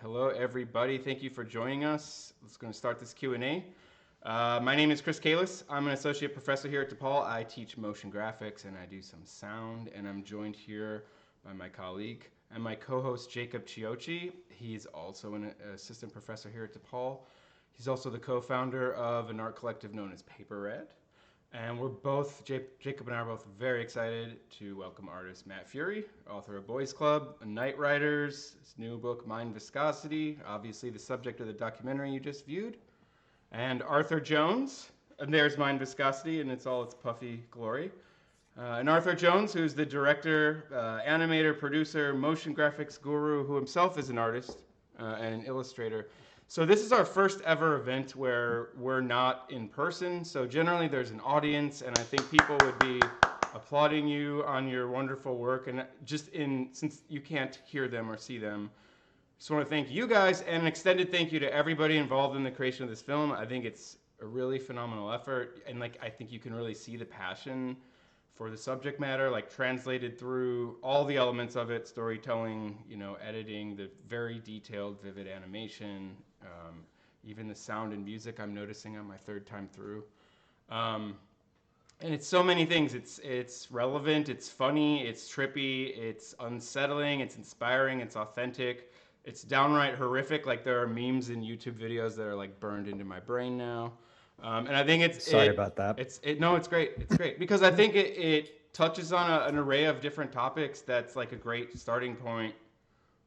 Hello, everybody. Thank you for joining us. Let's going to start this Q&A. My name is Chris Kalis. I'm an associate professor here at DePaul. I teach motion graphics and I do some sound, and I'm joined here by my colleague and my co-host Jacob Ciocci. He's also an assistant professor here at DePaul. He's also the co-founder of an art collective known as Paper Red. And we're both, Jacob and I are both very excited to welcome artist Matt Furie, author of Boys Club, Night Riders, his new book, Mind Viscosity, obviously the subject of the documentary you just viewed, and Arthur Jones, and there's Mind Viscosity in its all its puffy glory. And Arthur Jones, who's the director, animator, producer, motion graphics guru, who himself is an artist and an illustrator. So this is our first ever event where we're not in person. So generally there's an audience, and I think people would be applauding you on your wonderful work. And since you can't hear them or see them, just want to thank you guys and an extended thank you to everybody involved in the creation of this film. I think it's a really phenomenal effort, and I think you can really see the passion for the subject matter, translated through all the elements of it, storytelling, editing, the very detailed, vivid animation, even the sound and music I'm noticing on my third time through. And it's so many things. It's relevant, it's funny, it's trippy, it's unsettling, it's inspiring, it's authentic, it's downright horrific. There are memes and YouTube videos that are burned into my brain now. And I think Sorry about that. No, it's great. It's great because I think it touches on an array of different topics. That's a great starting point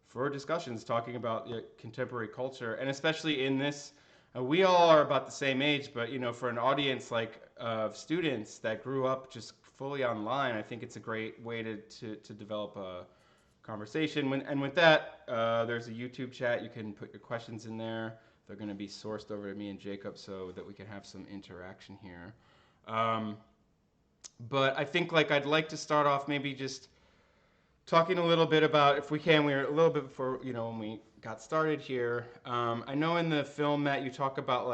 for discussions talking about contemporary culture, and especially in this. We all are about the same age, but for an audience of students that grew up just fully online, I think it's a great way to develop a conversation. And with that, there's a YouTube chat. You can put your questions in there. They're going to be sourced over to me and Jacob so that we can have some interaction here. But I think I'd like to start off maybe just talking a little bit about, if we can, we were a little bit before, when we got started here. I know in the film, Matt, you talk about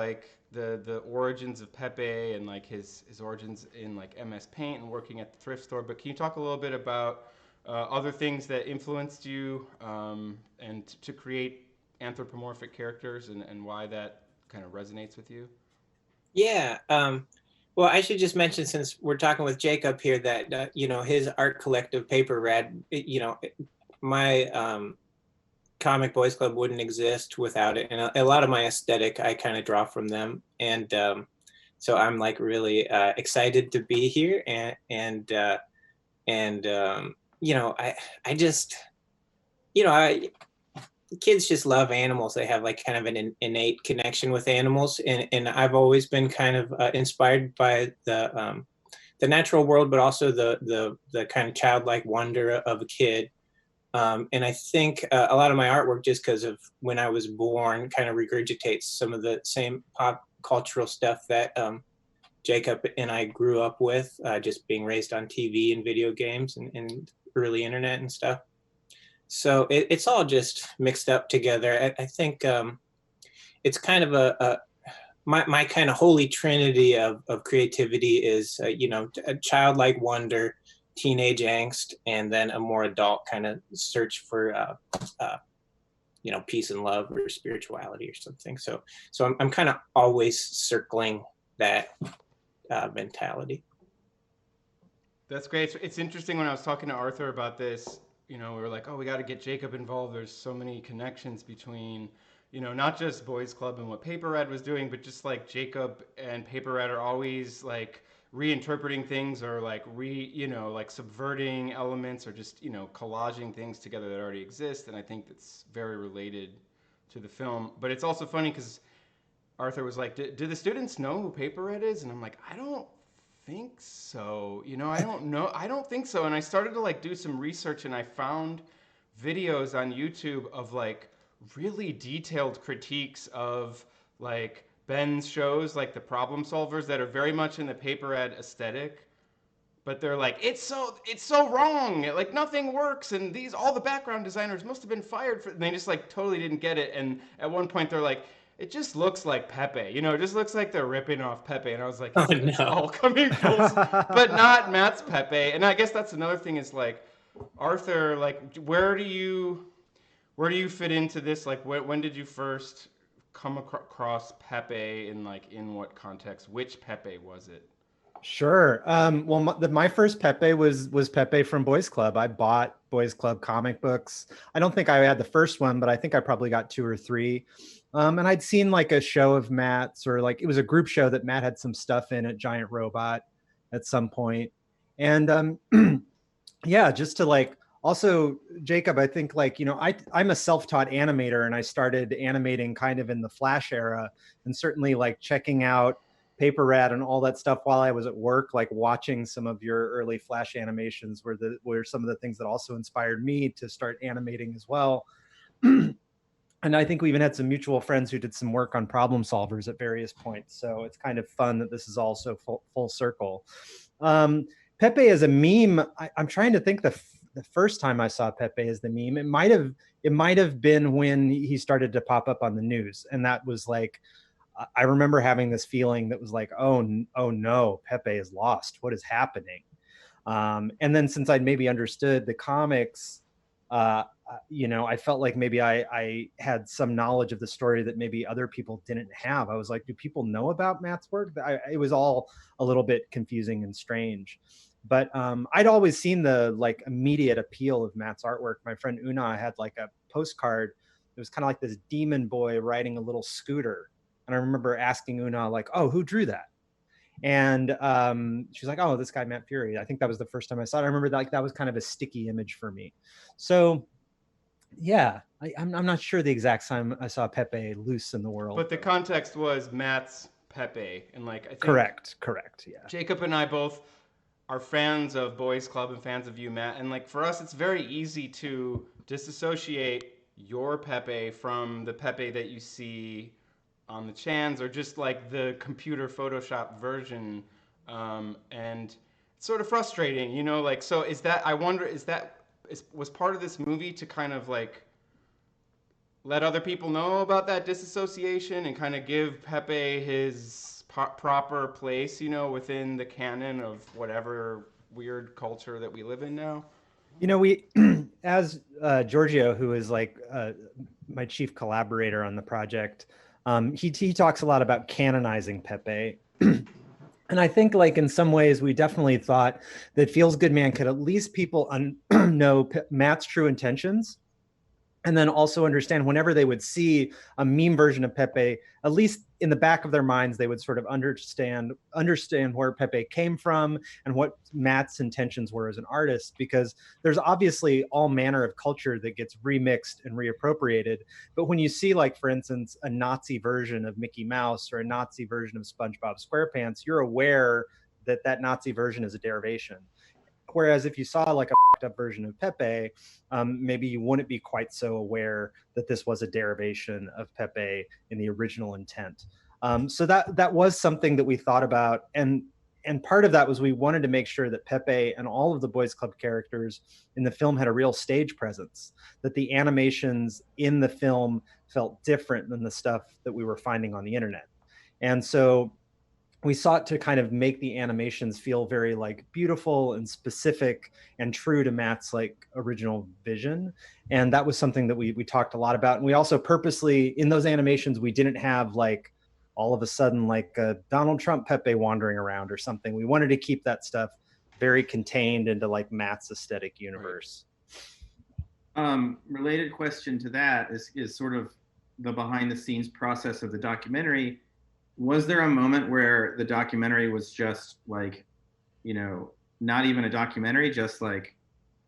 the origins of Pepe and his origins in MS Paint and working at the thrift store. But can you talk a little bit about other things that influenced you and to create anthropomorphic characters and why that kind of resonates with you? Yeah. Well, I should just mention, since we're talking with Jacob here, that, his art collective, Paper Red, my comic boys club wouldn't exist without it. And a lot of my aesthetic, I kind of draw from them. And so I'm really excited to be here. I just, kids just love animals. They have kind of an innate connection with animals, and I've always been kind of inspired by the natural world, but also the kind of childlike wonder of a kid. And I think a lot of my artwork, just because of when I was born, kind of regurgitates some of the same pop cultural stuff that Jacob and I grew up with, just being raised on TV and video games and early internet and stuff. So it's all just mixed up together. I think it's kind of my kind of holy trinity of creativity is, a childlike wonder, teenage angst, and then a more adult kind of search for, peace and love or spirituality or something. So I'm kind of always circling that mentality. That's great. It's interesting when I was talking to Arthur about this. We were like, oh, we got to get Jacob involved. There's so many connections between, not just Boys Club and what Paper Red was doing, but just Jacob and Paper Red are always reinterpreting things or subverting elements or just, collaging things together that already exist. And I think that's very related to the film. But it's also funny because Arthur was like, do the students know who Paper Red is? And I'm like, I don't think so. I don't know. I don't think so. And I started to do some research, and I found videos on YouTube of really detailed critiques of Ben's shows, the Problem Solvers, that are very much in the Paper Red aesthetic. But they're it's so wrong. Nothing works, and all the background designers must have been fired for. And they just totally didn't get it. And at one point they're like, it just looks like Pepe, it just looks like they're ripping off Pepe. And I was like, oh, no. All coming full, but not Matt's Pepe. And I guess that's another thing is Arthur, like, where do you fit into this? Like, when did you first come across Pepe, in like in what context? Which Pepe was it? Sure. Well, my first Pepe was Pepe from Boys Club. I bought Boys Club comic books. I don't think I had the first one, but I think I probably got two or three. And I'd seen like a show of Matt's, or like it was a group show that Matt had some stuff in at Giant Robot at some point. And yeah, just to like also Jacob, I think like, I'm a self-taught animator and I started animating kind of in the Flash era, and certainly like checking out Paper Rat and all that stuff while I was at work, like watching some of your early Flash animations were some of the things that also inspired me to start animating as well. And I think we even had some mutual friends who did some work on Problem Solvers at various points. So it's kind of fun that this is also full circle. Pepe as a meme, I'm trying to think the first time I saw Pepe as the meme. It might have been when he started to pop up on the news, and that was like, I remember having this feeling that was like, oh no, Pepe is lost. What is happening? And then since I'd maybe understood the comics, I felt like maybe I had some knowledge of the story that maybe other people didn't have. I was like, do people know about Matt's work? It was all a little bit confusing and strange. But I'd always seen the like immediate appeal of Matt's artwork. My friend Una had like a postcard. It was kind of like this demon boy riding a little scooter. And I remember asking Una, like, oh, who drew that? And she's like, oh, this guy, Matt Furie. I think that was the first time I saw it. I remember that was kind of a sticky image for me. So yeah, I'm not sure the exact time I saw Pepe loose in the world. But the context was Matt's Pepe. And like, I think Correct. Yeah. Jacob and I both are fans of Boys Club and fans of you, Matt. And like, for us, it's very easy to disassociate your Pepe from the Pepe that you see on the Chans, or just like the computer Photoshop version. And it's sort of frustrating, like, so is that, I wonder, was part of this movie to kind of like let other people know about that disassociation and kind of give Pepe his proper place, within the canon of whatever weird culture that we live in now? We, as Giorgio, who is like my chief collaborator on the project, he talks a lot about canonizing Pepe. And I think like in some ways we definitely thought that Feels Good Man could at least people know Matt's true intentions, and then also understand whenever they would see a meme version of Pepe, at least in the back of their minds, they would sort of understand where Pepe came from and what Matt's intentions were as an artist, because there's obviously all manner of culture that gets remixed and reappropriated. But when you see, like, for instance, a Nazi version of Mickey Mouse or a Nazi version of SpongeBob SquarePants, you're aware that Nazi version is a derivation. Whereas if you saw like a up version of Pepe, maybe you wouldn't be quite so aware that this was a derivation of Pepe in the original intent. So that was something that we thought about, and part of that was we wanted to make sure that Pepe and all of the Boys Club characters in the film had a real stage presence, that the animations in the film felt different than the stuff that we were finding on the internet. And so we sought to kind of make the animations feel very like beautiful and specific and true to Matt's like original vision. And that was something that we talked a lot about. And we also purposely, in those animations, we didn't have like all of a sudden like a Donald Trump Pepe wandering around or something. We wanted to keep that stuff very contained into like Matt's aesthetic universe. Related question to that is sort of the behind the scenes process of the documentary. Was there a moment where the documentary was just like, not even a documentary, just like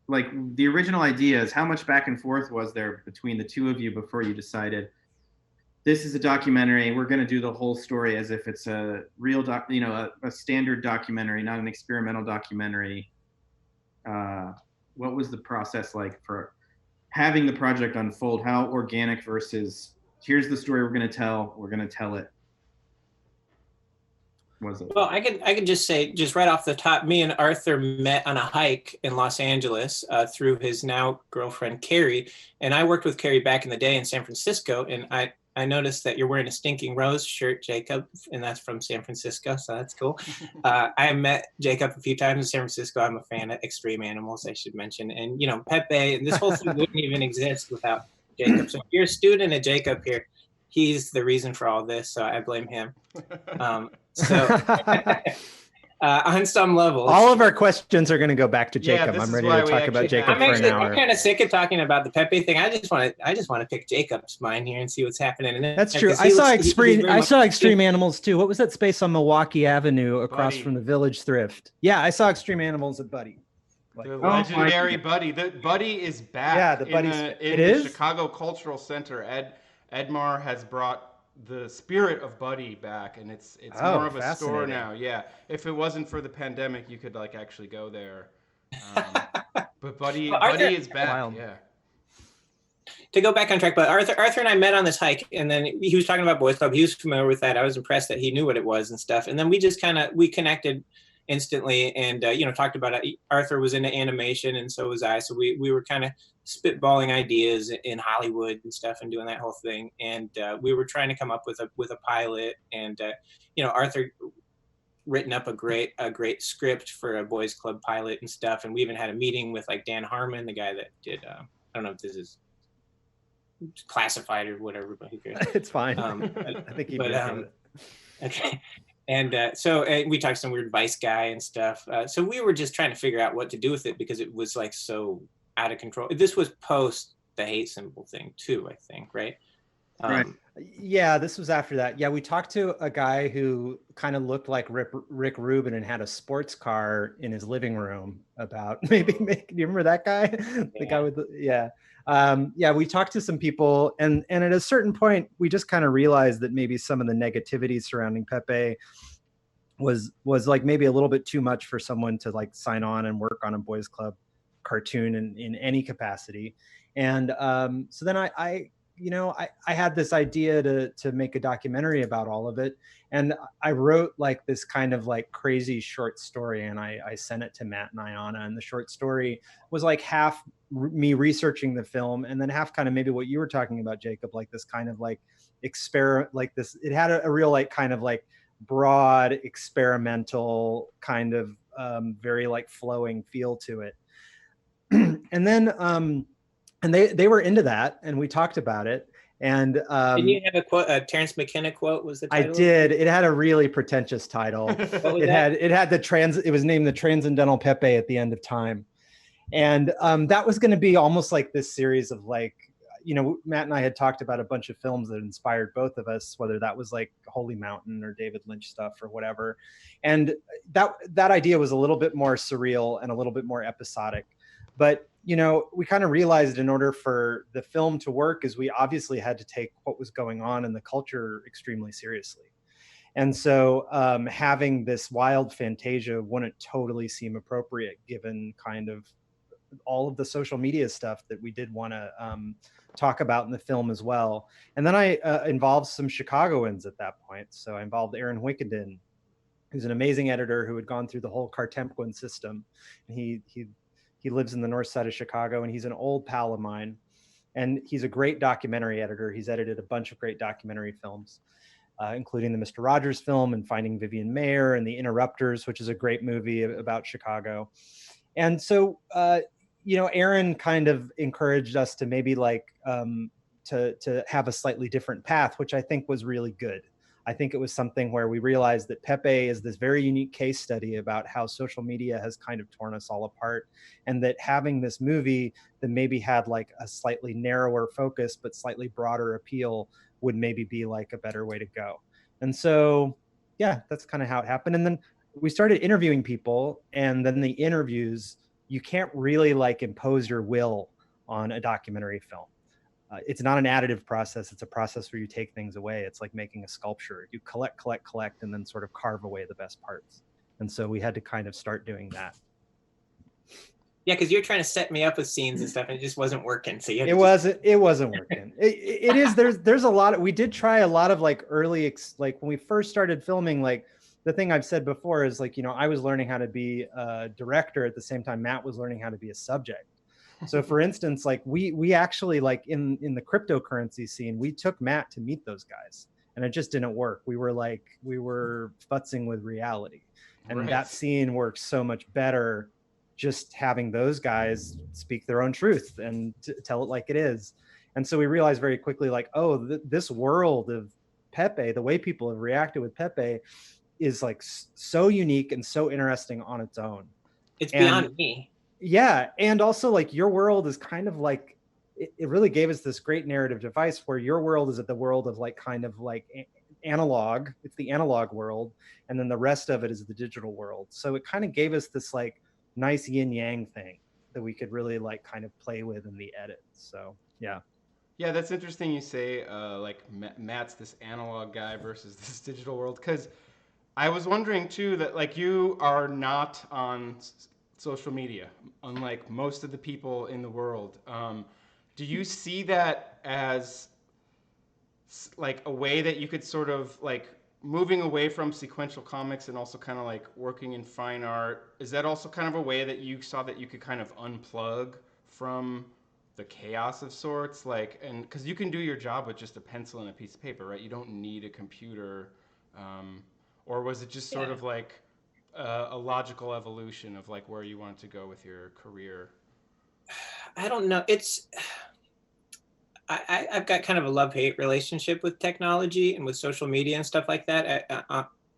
the original ideas? How much back and forth was there between the two of you before you decided this is a documentary, we're going to do the whole story as if it's a real a standard documentary, not an experimental documentary? What was the process like for having the project unfold? How organic versus here's the story we're going to tell it? Was it? Well, I can just say, just right off the top, me and Arthur met on a hike in Los Angeles through his now girlfriend Carrie, and I worked with Carrie back in the day in San Francisco, and I noticed that you're wearing a Stinking Rose shirt, Jacob, and that's from San Francisco, so that's cool. I met Jacob a few times in San Francisco. I'm a fan of extreme animals, I should mention. And, you know, Pepe, and this whole thing wouldn't even exist without Jacob. So if you're a student of Jacob here, he's the reason for all this, so I blame him. On some levels, all of our questions are going to go back to Jacob. Yeah, I'm ready to talk about Jacob for an hour. I'm kind of sick of talking about the Pepe thing. I just want to pick Jacob's mind here and see what's happening. And that's true. I saw Extreme Animals too. What was that space on Milwaukee Avenue across from the Village Thrift? Yeah, I saw Extreme Animals at Buddy. The legendary Buddy. The Buddy is back. Yeah, the Buddy. In the Chicago Cultural Center. Edmar has brought the spirit of Buddy back, and it's more of a store now. Yeah, if it wasn't for the pandemic, you could like actually go there. But Buddy is back. Wild. Yeah. To go back on track, but Arthur and I met on this hike, and then he was talking about Boys Club. He was familiar with that. I was impressed that he knew what it was and stuff. And then we just we connected instantly, and talked about it. Arthur was into animation, and so was I. So we were kind of spitballing ideas in Hollywood and stuff, and doing that whole thing. And we were trying to come up with a pilot, and Arthur written up a great script for a Boys Club pilot and stuff. And we even had a meeting with like Dan Harmon, the guy that did I don't know if this is classified or whatever, but who cares? It's fine. I think he did. Okay. And so we talked to some weird Vice guy and stuff. So we were just trying to figure out what to do with it, because it was like so out of control. This was post the hate symbol thing too, I think, right? Right. Yeah, this was after that. Yeah, we talked to a guy who kind of looked like Rick Rubin and had a sports car in his living room about do you remember that guy? The guy with we talked to some people, and at a certain point we just kind of realized that maybe some of the negativity surrounding Pepe was like maybe a little bit too much for someone to like sign on and work on a Boys Club cartoon in any capacity. And so then I had this idea to make a documentary about all of it. And I wrote like this kind of like crazy short story, and I sent it to Matt and Iana. And the short story was like half me researching the film, and then half kind of maybe what you were talking about, Jacob, like this kind of like experiment, like this, it had a real like kind of like broad experimental kind of very like flowing feel to it. And then and they were into that, and we talked about it. And didn't you have a quote? A Terrence McKenna quote was the title? I did. It had a really pretentious title. It was named The Transcendental Pepe at the End of Time. And that was going to be almost like this series of like, Matt and I had talked about a bunch of films that inspired both of us, whether that was like Holy Mountain or David Lynch stuff or whatever. And that idea was a little bit more surreal and a little bit more episodic. But we kind of realized in order for the film to work is we obviously had to take what was going on in the culture extremely seriously. And so having this wild fantasia wouldn't totally seem appropriate given kind of all of the social media stuff that we did want to talk about in the film as well. And then I involved some Chicagoans at that point. So I involved Aaron Wickenden, who's an amazing editor who had gone through the whole Cartempuan system. And he lives in the north side of Chicago, and he's an old pal of mine. And he's a great documentary editor. He's edited a bunch of great documentary films, including the Mr. Rogers film and Finding Vivian Mayer and The Interrupters, which is a great movie about Chicago. And so, Aaron kind of encouraged us to maybe like to have a slightly different path, which I think was really good. I think it was something where we realized that Pepe is this very unique case study about how social media has kind of torn us all apart, and that having this movie that maybe had like a slightly narrower focus but slightly broader appeal would maybe be like a better way to go. And so, yeah, that's kind of how it happened. And then we started interviewing people, and then the interviews, you can't really like impose your will on a documentary film. It's not an additive process. It's a process where you take things away. It's like making a sculpture. You collect, and then sort of carve away the best parts. And so we had to kind of start doing that. Yeah, because you're trying to set me up with scenes and stuff, and it just wasn't working. So it wasn't working. It is. There's a lot. We did try a lot of like early, like when we first started filming, like the thing I've said before is like, I was learning how to be a director at the same time Matt was learning how to be a subject. So for instance, like we actually, like in the cryptocurrency scene, we took Matt to meet those guys, and it just didn't work. We were futzing with reality, and Right. that scene works so much better just having those guys speak their own truth and tell it like it is. And so we realized very quickly, like, oh, this world of Pepe, the way people have reacted with Pepe is like so unique and so interesting on its own. It's beyond me. Yeah. And also, like, your world is kind of like, it really gave us this great narrative device where your world is at the world of like kind of like analog. It's the analog world. And then the rest of it is the digital world. So it kind of gave us this like nice yin yang thing that we could really like kind of play with in the edit. So yeah. Yeah, that's interesting you say like Matt's this analog guy versus this digital world, because I was wondering too that like you are not on social media, unlike most of the people in the world. Do you see that as like a way that you could sort of like moving away from sequential comics and also kind of like working in fine art? Is that also kind of a way that you saw that you could kind of unplug from the chaos of sorts? Like, and because you can do your job with just a pencil and a piece of paper, right? You don't need a computer. Or was it just sort of like a logical evolution of like where you wanted to go with your career? I don't know. I've got kind of a love-hate relationship with technology and with social media and stuff like that.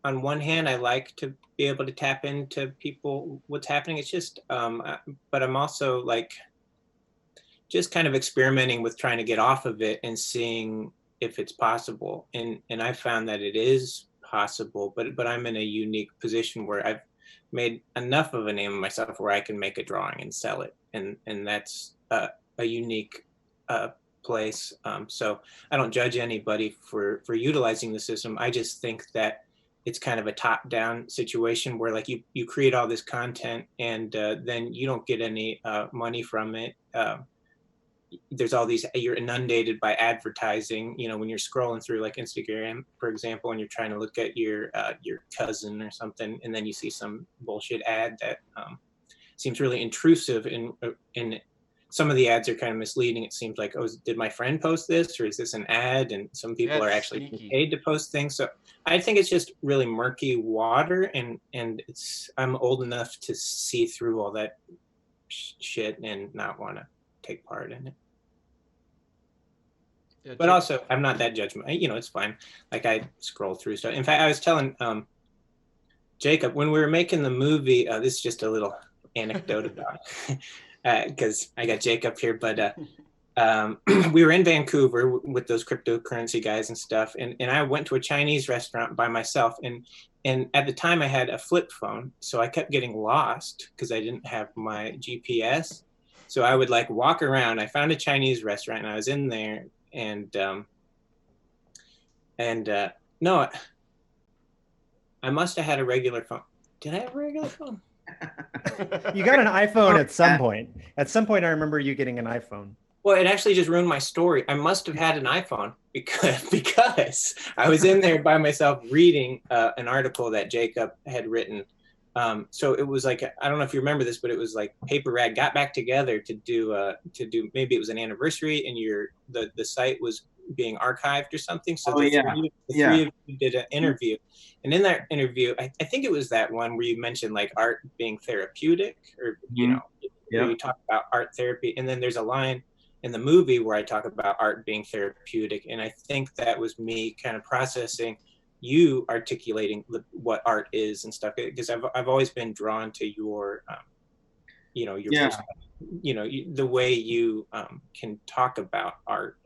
On one hand, I like to be able to tap into people, what's happening. It's just, but I'm also like just kind of experimenting with trying to get off of it and seeing if it's possible. And I found that it is possible, but I'm in a unique position where I've made enough of a name of myself where I can make a drawing and sell it, and that's a unique place. So I don't judge anybody for utilizing the system. I just think that it's kind of a top-down situation where like you create all this content and then you don't get any money from it. There's all these, you're inundated by advertising, you know, when you're scrolling through like Instagram, for example, and you're trying to look at your cousin or something, and then you see some bullshit ad that seems really intrusive, and some of the ads are kind of misleading. It seems like, oh, did my friend post this, or is this an ad? And some people are actually paid to post things. So I think it's just really murky water, and I'm old enough to see through all that shit and not want to take part in it. Yeah, but also, I'm not that judgmental. You know, it's fine. Like, I scroll through stuff. In fact, I was telling Jacob, when we were making the movie, this is just a little anecdote about it, because I got Jacob here, but we were in Vancouver with those cryptocurrency guys and stuff, and I went to a Chinese restaurant by myself, and at the time I had a flip phone, so I kept getting lost because I didn't have my GPS. So I would like walk around. I found a Chinese restaurant and I was in there, and no, I must have had a regular phone. Did I have a regular phone? You got an iPhone at some point. At some point, I remember you getting an iPhone. Well, it actually just ruined my story. I must have had an iPhone because I was in there by myself reading an article that Jacob had written. So it was like, I don't know if you remember this, but it was like Paper Rag got back together to do maybe it was an anniversary, and the site was being archived or something. So the three of you did an interview, and in that interview, I think it was that one where you mentioned like art being therapeutic, or you know, where you talk about art therapy, and then there's a line in the movie where I talk about art being therapeutic, and I think that was me kind of processing you articulating what art is and stuff, because I've always been drawn to your the way you can talk about art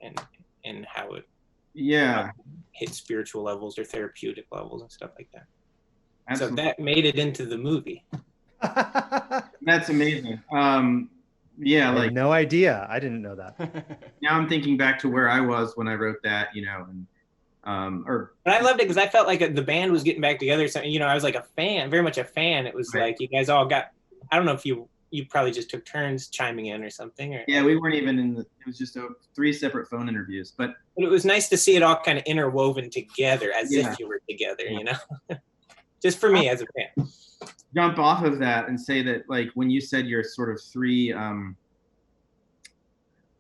and how it hits spiritual levels or therapeutic levels and stuff like that. Absolutely. So that made it into the movie. That's amazing. I had no idea. I didn't know that. Now I'm thinking back to where I was when I wrote that, you know, and but I loved it because I felt like the band was getting back together. So, you know, I was like a fan, very much a fan. It was like you guys all got, I don't know if you probably just took turns chiming in or something. Or, yeah, we weren't even it was just 3 separate phone interviews. But it was nice to see it all kind of interwoven together as if you were together, you know, just for me as a fan. Jump off of that and say that, like, when you said your sort of 3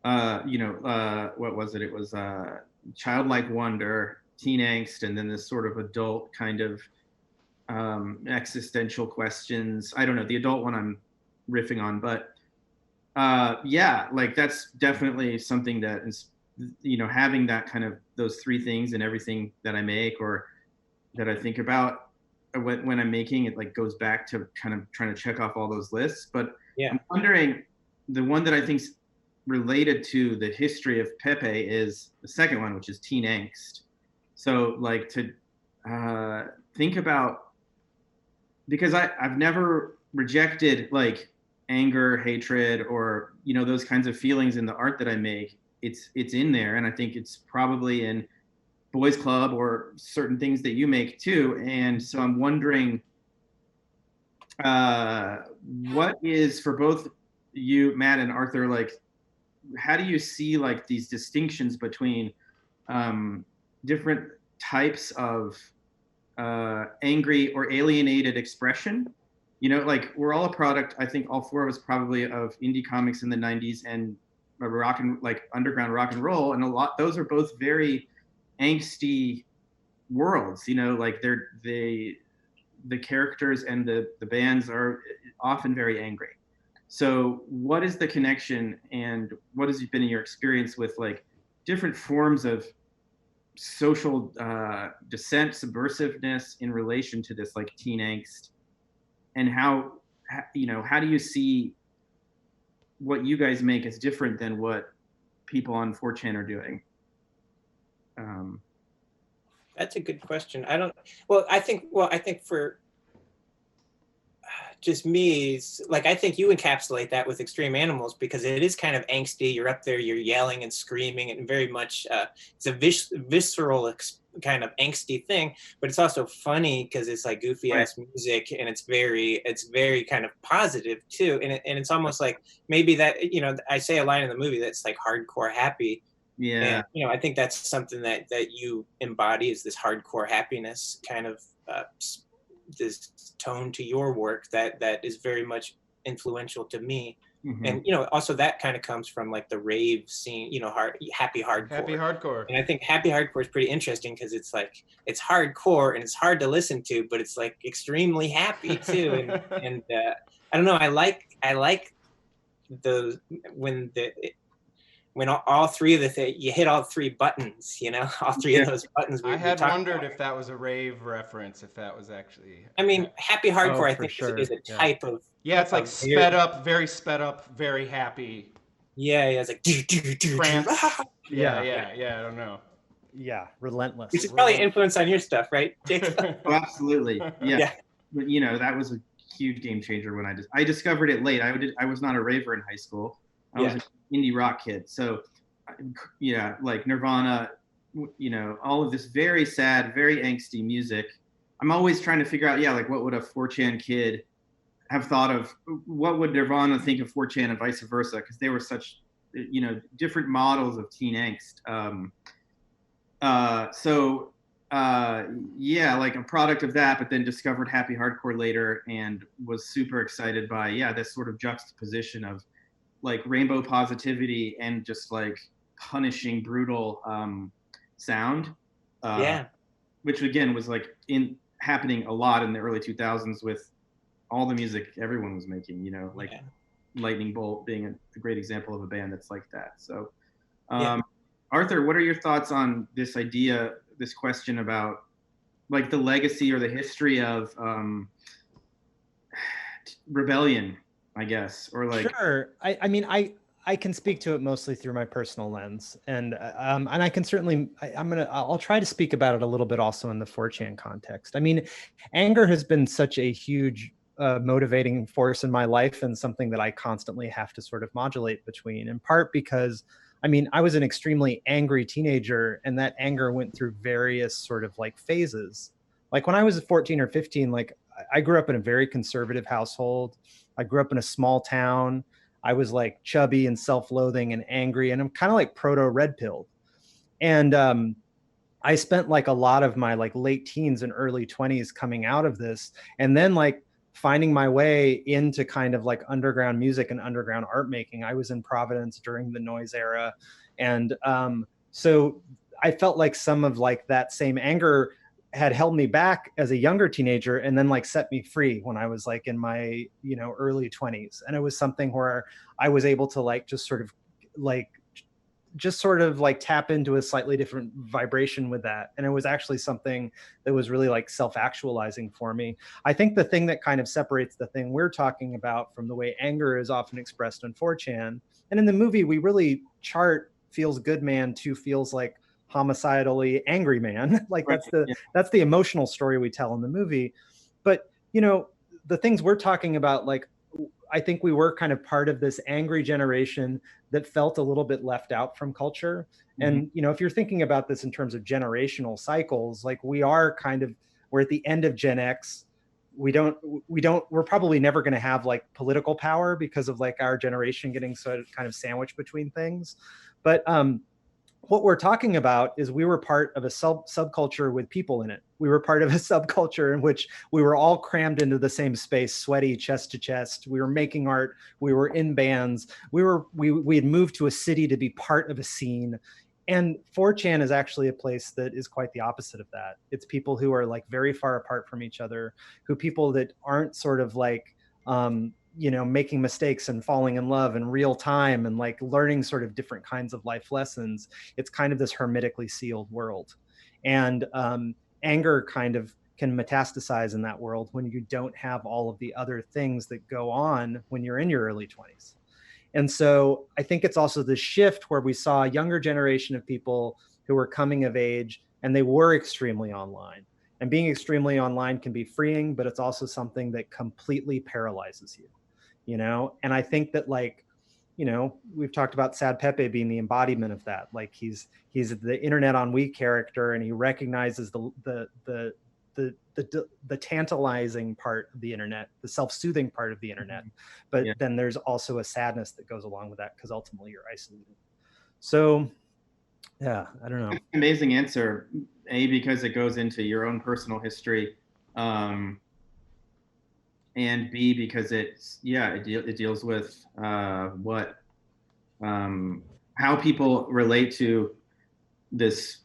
what was it? It was childlike wonder, teen angst, and then this sort of adult kind of existential questions. I don't know, the adult one I'm riffing on, but yeah, like that's definitely something that is, having that kind of those three things in everything that I make or that I think about when I'm making it, like goes back to kind of trying to check off all those lists. But Yeah. I'm wondering, the one that I think's related to the history of Pepe is the second one, which is teen angst. So like to think about, because I've never rejected like anger, hatred, or those kinds of feelings in the art that I make. It's in there, and I think it's probably in Boys Club or certain things that you make too. And so I'm wondering, what is, for both you, Matt, and Arthur, like, how do you see like these distinctions between different types of angry or alienated expression? Like we're all a product, I think all four of us probably, of indie comics in the 90s and like underground rock and roll, and those are both very angsty worlds. Like the characters and the bands are often very angry. So what is the connection, and what has been in your experience with like different forms of social dissent, subversiveness in relation to this like teen angst, and how do you see what you guys make as different than what people on 4chan are doing? That's a good question. I think for just me, like, I think you encapsulate that with Extreme Animals, because it is kind of angsty. You're up there, you're yelling and screaming, and very much it's a visceral kind of angsty thing, but it's also funny because it's like goofy ass music, and it's very kind of positive too. And it's almost like maybe that, I say a line in the movie that's like hardcore happy. Yeah. And, I think that's something that you embody, is this hardcore happiness kind of this tone to your work that is very much influential to me. Mm-hmm. And also that kind of comes from like the rave scene, happy hardcore. And I think happy hardcore is pretty interesting because it's like, it's hardcore and it's hard to listen to, but it's like extremely happy too. And I don't know, I like the when all three of you hit all three buttons, all three of those buttons. I had wondered if that was a rave reference, if that was actually. I mean, happy hardcore, I think, is a type of. Yeah, it's like sped up, very happy. Yeah, it's like. Yeah, I don't know. Yeah, relentless. Which is probably influence on your stuff, right, Jake? Oh, absolutely. Yeah. But, that was a huge game changer when I discovered it late. I was not a raver in high school. I was an indie rock kid. So, like Nirvana, all of this very sad, very angsty music. I'm always trying to figure out, like, what would a 4chan kid have thought of? What would Nirvana think of 4chan and vice versa? Because they were such, different models of teen angst. Like a product of that, but then discovered happy hardcore later and was super excited by, this sort of juxtaposition of like rainbow positivity and just like punishing, brutal sound. Which again was like happening a lot in the early 2000s with all the music everyone was making, Lightning Bolt being a great example of a band that's like that. So, Arthur, what are your thoughts on this idea, this question about like the legacy or the history of rebellion, I guess, or like? Sure. I mean, I can speak to it mostly through my personal lens, and I can certainly I'll try to speak about it a little bit also in the 4chan context. I mean, anger has been such a huge motivating force in my life, and something that I constantly have to sort of modulate between, in part because I mean, I was an extremely angry teenager, and that anger went through various sort of like phases. Like when I was 14 or 15, like I grew up in a very conservative household. I grew up in a small town. I was like chubby and self-loathing and angry, and I'm kind of like proto red pilled. And I spent like a lot of my like late teens and early 20s coming out of this. And then like finding my way into kind of like underground music and underground art making. I was in Providence during the noise era. And so I felt like some of like that same anger had held me back as a younger teenager and then like set me free when I was like in my, you know, early 20s. And it was something where I was able to like just sort of like tap into a slightly different vibration with that. And it was actually something that was really like self-actualizing for me. I think the thing that kind of separates the thing we're talking about from the way anger is often expressed on 4chan, and in the movie, we really chart feels good man to feels like homicidally angry man. Like Right. that's the emotional story we tell in the movie. But, you know, the things we're talking about, like, I think we were kind of part of this angry generation that felt a little bit left out from culture. And, you know, if you're thinking about this in terms of generational cycles, like we're at the end of Gen X. We're probably never going to have like political power because of like our generation getting sort of kind of sandwiched between things. But what we're talking about is we were part of a subculture with people in it. We were part of a subculture in which we were all crammed into the same space, sweaty, chest to chest. We were making art. We were in bands. We had moved to a city to be part of a scene. And 4chan is actually a place that is quite the opposite of that. It's people who are like very far apart from each other, people that aren't sort of like, you know, making mistakes and falling in love in real time and like learning sort of different kinds of life lessons. It's kind of this hermetically sealed world. And anger kind of can metastasize in that world when you don't have all of the other things that go on when you're in your early 20s. And so I think it's also the shift where we saw a younger generation of people who were coming of age and they were extremely online. And being extremely online can be freeing, but it's also something that completely paralyzes you, you know? And I think that, like, you know, we've talked about Sad Pepe being the embodiment of that. Like he's the internet ennui character, and he recognizes the tantalizing part of the internet, the self-soothing part of the internet. But then there's also a sadness that goes along with that because ultimately you're isolated. So yeah, I don't know. Amazing answer. A, because it goes into your own personal history, and B, because it deals with how people relate to this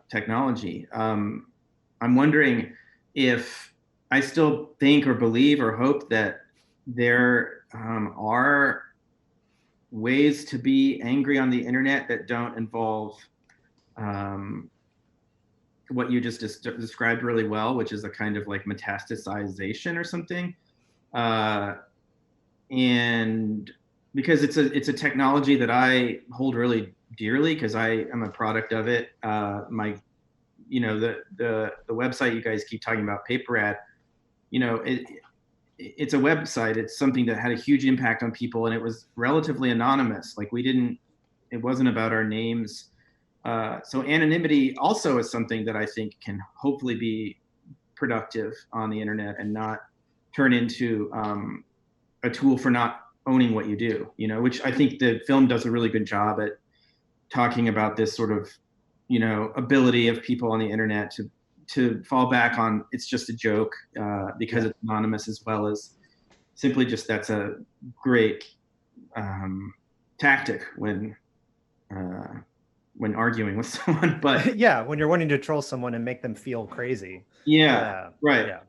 technology. I'm wondering if I still think or believe or hope that there are ways to be angry on the internet that don't involve what you just described really well, which is a kind of like metastasization or something. And because it's a technology that I hold really dearly because I am a product of it. The website you guys keep talking about, Paperad, you know, it's a website. It's something that had a huge impact on people, and it was relatively anonymous. Like it wasn't about our names. So anonymity also is something that I think can hopefully be productive on the internet and not turn into a tool for not owning what you do, you know, which I think the film does a really good job at talking about this sort of, you know, ability of people on the internet to fall back on it's just a joke because it's anonymous, as well as simply just that's a great tactic when arguing with someone. But yeah, when you're wanting to troll someone and make them feel crazy. Right. Yeah.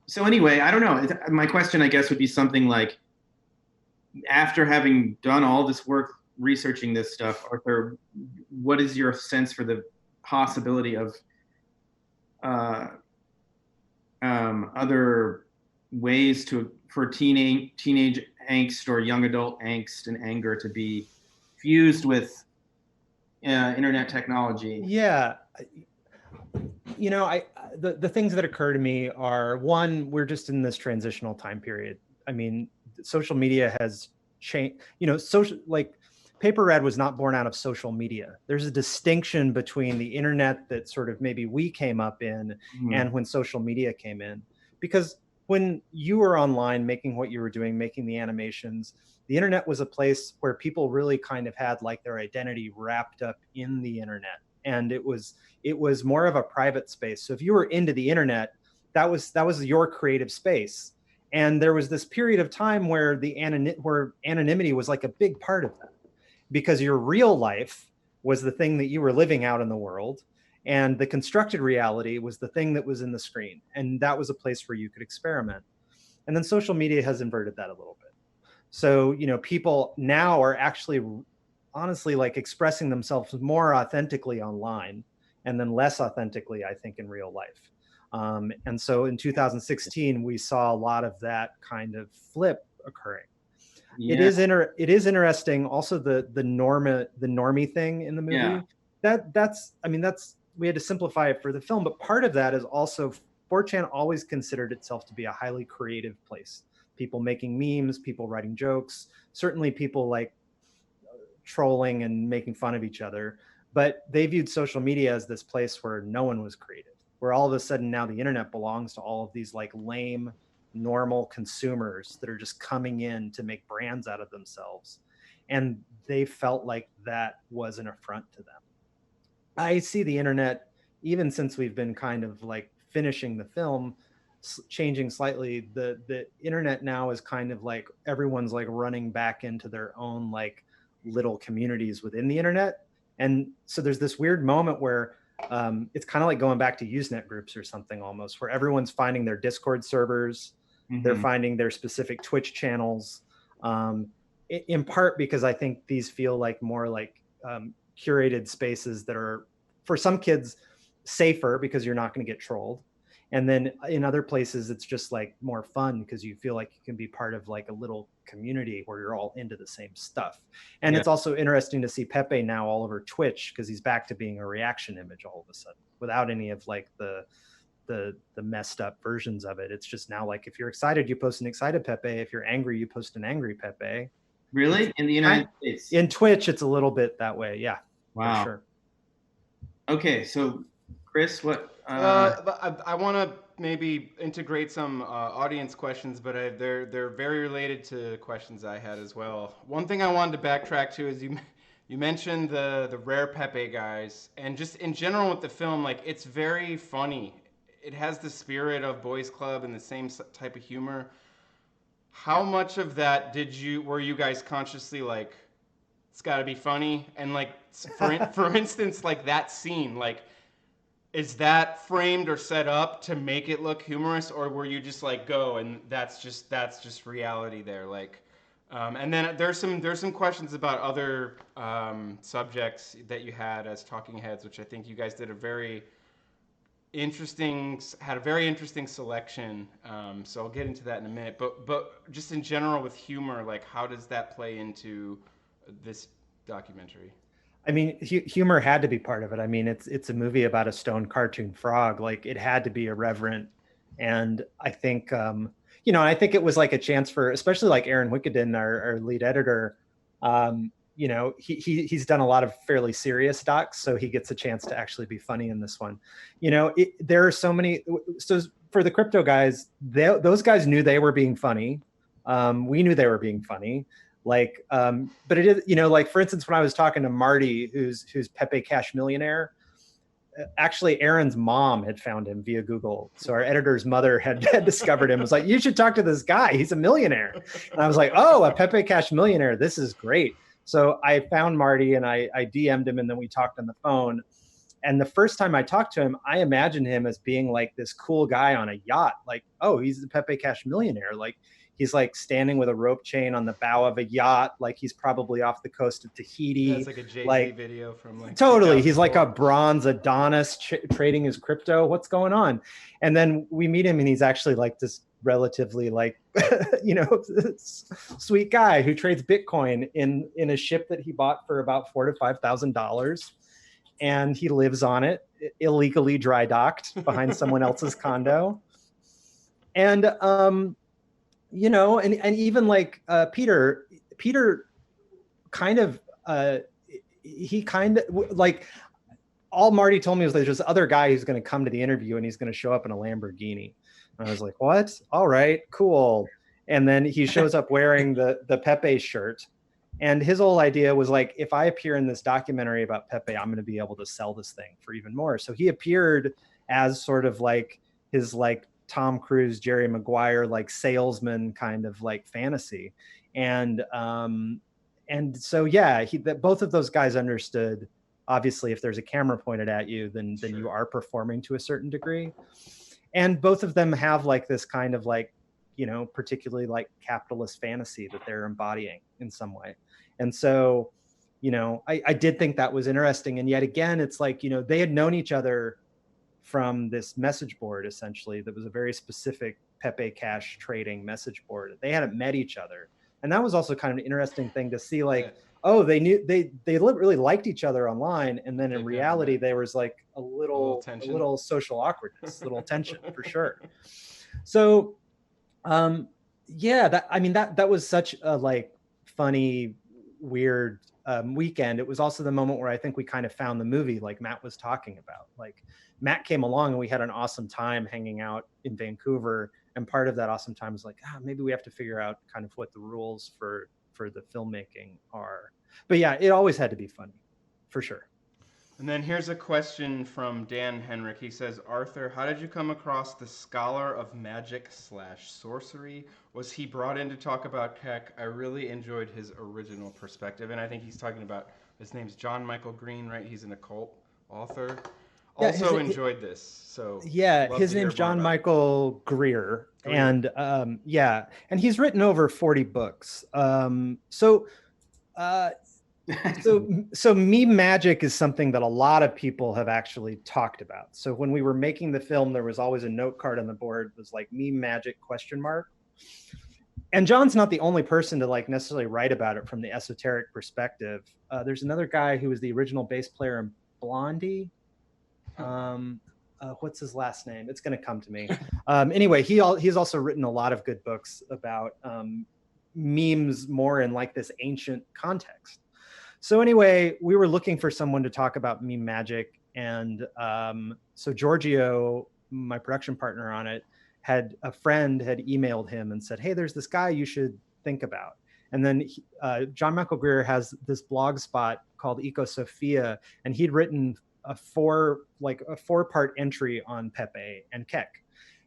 So anyway, I don't know. My question, I guess, would be something like, after having done all this work researching this stuff, Arthur, what is your sense for the possibility of other ways for teenage angst or young adult angst and anger to be fused with internet technology? Yeah. You know, the things that occur to me are, one, we're just in this transitional time period. I mean, social media has changed, you know, Paperad was not born out of social media. There's a distinction between the internet that sort of maybe we came up in and when social media came in. Because when you were online making what you were doing, making the animations, the internet was a place where people really kind of had like their identity wrapped up in the internet. And it was more of a private space. So if you were into the internet, that was your creative space. And there was this period of time where where anonymity was like a big part of that, because your real life was the thing that you were living out in the world, and the constructed reality was the thing that was in the screen, and that was a place where you could experiment. And then social media has inverted that a little bit. So, you know, people now are actually honestly like expressing themselves more authentically online, and then less authentically, I think, in real life. And so in 2016, we saw a lot of that kind of flip occurring. Yeah. It is interesting. Also, the normie thing in the movie. Yeah. That's we had to simplify it for the film, but part of that is also 4chan always considered itself to be a highly creative place. People making memes, people writing jokes, certainly people like trolling and making fun of each other. But they viewed social media as this place where no one was creative, where all of a sudden now the internet belongs to all of these like lame, normal consumers that are just coming in to make brands out of themselves. And they felt like that was an affront to them. I see the internet, even since we've been kind of like finishing the film, changing slightly. The internet now is kind of like everyone's like running back into their own like little communities within the internet. And so there's this weird moment where it's kind of like going back to Usenet groups or something almost, where everyone's finding their Discord servers, they're finding their specific Twitch channels, in part because I think these feel like more like curated spaces that are, for some kids, safer because you're not going to get trolled. And then in other places, it's just like more fun because you feel like you can be part of like a little community where you're all into the same stuff. And it's also interesting to see Pepe now all over Twitch, because he's back to being a reaction image all of a sudden, without any of like the messed up versions of it. It's just now like, if you're excited, you post an excited Pepe. If you're angry, you post an angry Pepe. Really? In the United States? In Twitch, it's a little bit that way. Yeah. Wow. For sure. Okay. So Chris, what? I want to maybe integrate some audience questions, but they're very related to questions I had as well. One thing I wanted to backtrack to is you mentioned the rare Pepe guys, and just in general with the film, like it's very funny. It has the spirit of Boys Club and the same type of humor. How much of that were you guys consciously like, it's got to be funny? And like for instance, like that scene, like, is that framed or set up to make it look humorous, or were you just like go and that's just reality there? Like, and then there's some questions about other subjects that you had as talking heads, which I think you guys did a very interesting selection. So I'll get into that in a minute. But just in general with humor, like how does that play into this documentary? I mean, humor had to be part of it. I mean, it's a movie about a stone cartoon frog. Like it had to be irreverent. And I think, I think it was like a chance for, especially like Aaron Wickenden, our lead editor, he's done a lot of fairly serious docs, so he gets a chance to actually be funny in this one. There are so many. So for the crypto guys, those guys knew they were being funny. We knew they were being funny. Like, but it is, like for instance, when I was talking to Marty, who's Pepe Cash Millionaire, actually Aaron's mom had found him via Google. So our editor's mother had discovered him, was like, you should talk to this guy. He's a millionaire. And I was like, oh, a Pepe Cash Millionaire. This is great. So I found Marty and I DM'd him, and then we talked on the phone. And the first time I talked to him, I imagined him as being like this cool guy on a yacht. Like, oh, he's the Pepe Cash Millionaire. Like, he's like standing with a rope chain on the bow of a yacht. Like he's probably off the coast of Tahiti. That's like a Jay-Z video from like totally. He's like a bronze Adonis trading his crypto. What's going on? And then we meet him, and he's actually like this relatively like, sweet guy who trades Bitcoin in a ship that he bought for about $4,000 to $5,000. And he lives on it, illegally dry docked behind someone else's condo. And, and even like Peter kind of, he kind of like, all Marty told me was there's this other guy who's going to come to the interview and he's going to show up in a Lamborghini. And I was like, what? All right, cool. And then he shows up wearing the Pepe shirt. And his whole idea was like, if I appear in this documentary about Pepe, I'm going to be able to sell this thing for even more. So he appeared as sort of like his like Tom Cruise, Jerry Maguire, like salesman kind of like fantasy. And so, yeah, both of those guys understood, obviously, if there's a camera pointed at you, then you are performing to a certain degree. And both of them have like this kind of like, you know, particularly like capitalist fantasy that they're embodying in some way. And so, you know, I did think that was interesting. And yet again, it's like, you know, they had known each other from this message board, essentially, that was a very specific Pepe Cash trading message board. They hadn't met each other. And that was also kind of an interesting thing to see, like, oh, they really liked each other online, and then in reality there was like a little social awkwardness, a little tension for sure. So yeah, that was such a like funny, weird weekend. It was also the moment where I think we kind of found the movie, like Matt was talking about. Like, Matt came along and we had an awesome time hanging out in Vancouver, and part of that awesome time was like, maybe we have to figure out kind of what the rules for the filmmaking are. But yeah, it always had to be funny, for sure. And then here's a question from Dan Henrik. He says, Arthur, how did you come across the scholar of magic/sorcery? Was he brought in to talk about tech? I really enjoyed his original perspective. And I think he's talking about, his name's John Michael Green, right? He's an occult author. Also enjoyed this. So yeah, his name's John Michael Greer. And yeah, and he's written over 40 books. So meme magic is something that a lot of people have actually talked about. So when we were making the film, there was always a note card on the board that was like meme magic ? And John's not the only person to like necessarily write about it from the esoteric perspective. There's another guy who was the original bass player in Blondie. What's his last name? It's going to come to me. Anyway, he's also written a lot of good books about memes more in like this ancient context. So anyway, we were looking for someone to talk about meme magic. And so Giorgio, my production partner on it, a friend had emailed him and said, hey, there's this guy you should think about. And then John Michael Greer has this blog spot called Ecosophia, and he'd written a four-part entry on Pepe and Keck.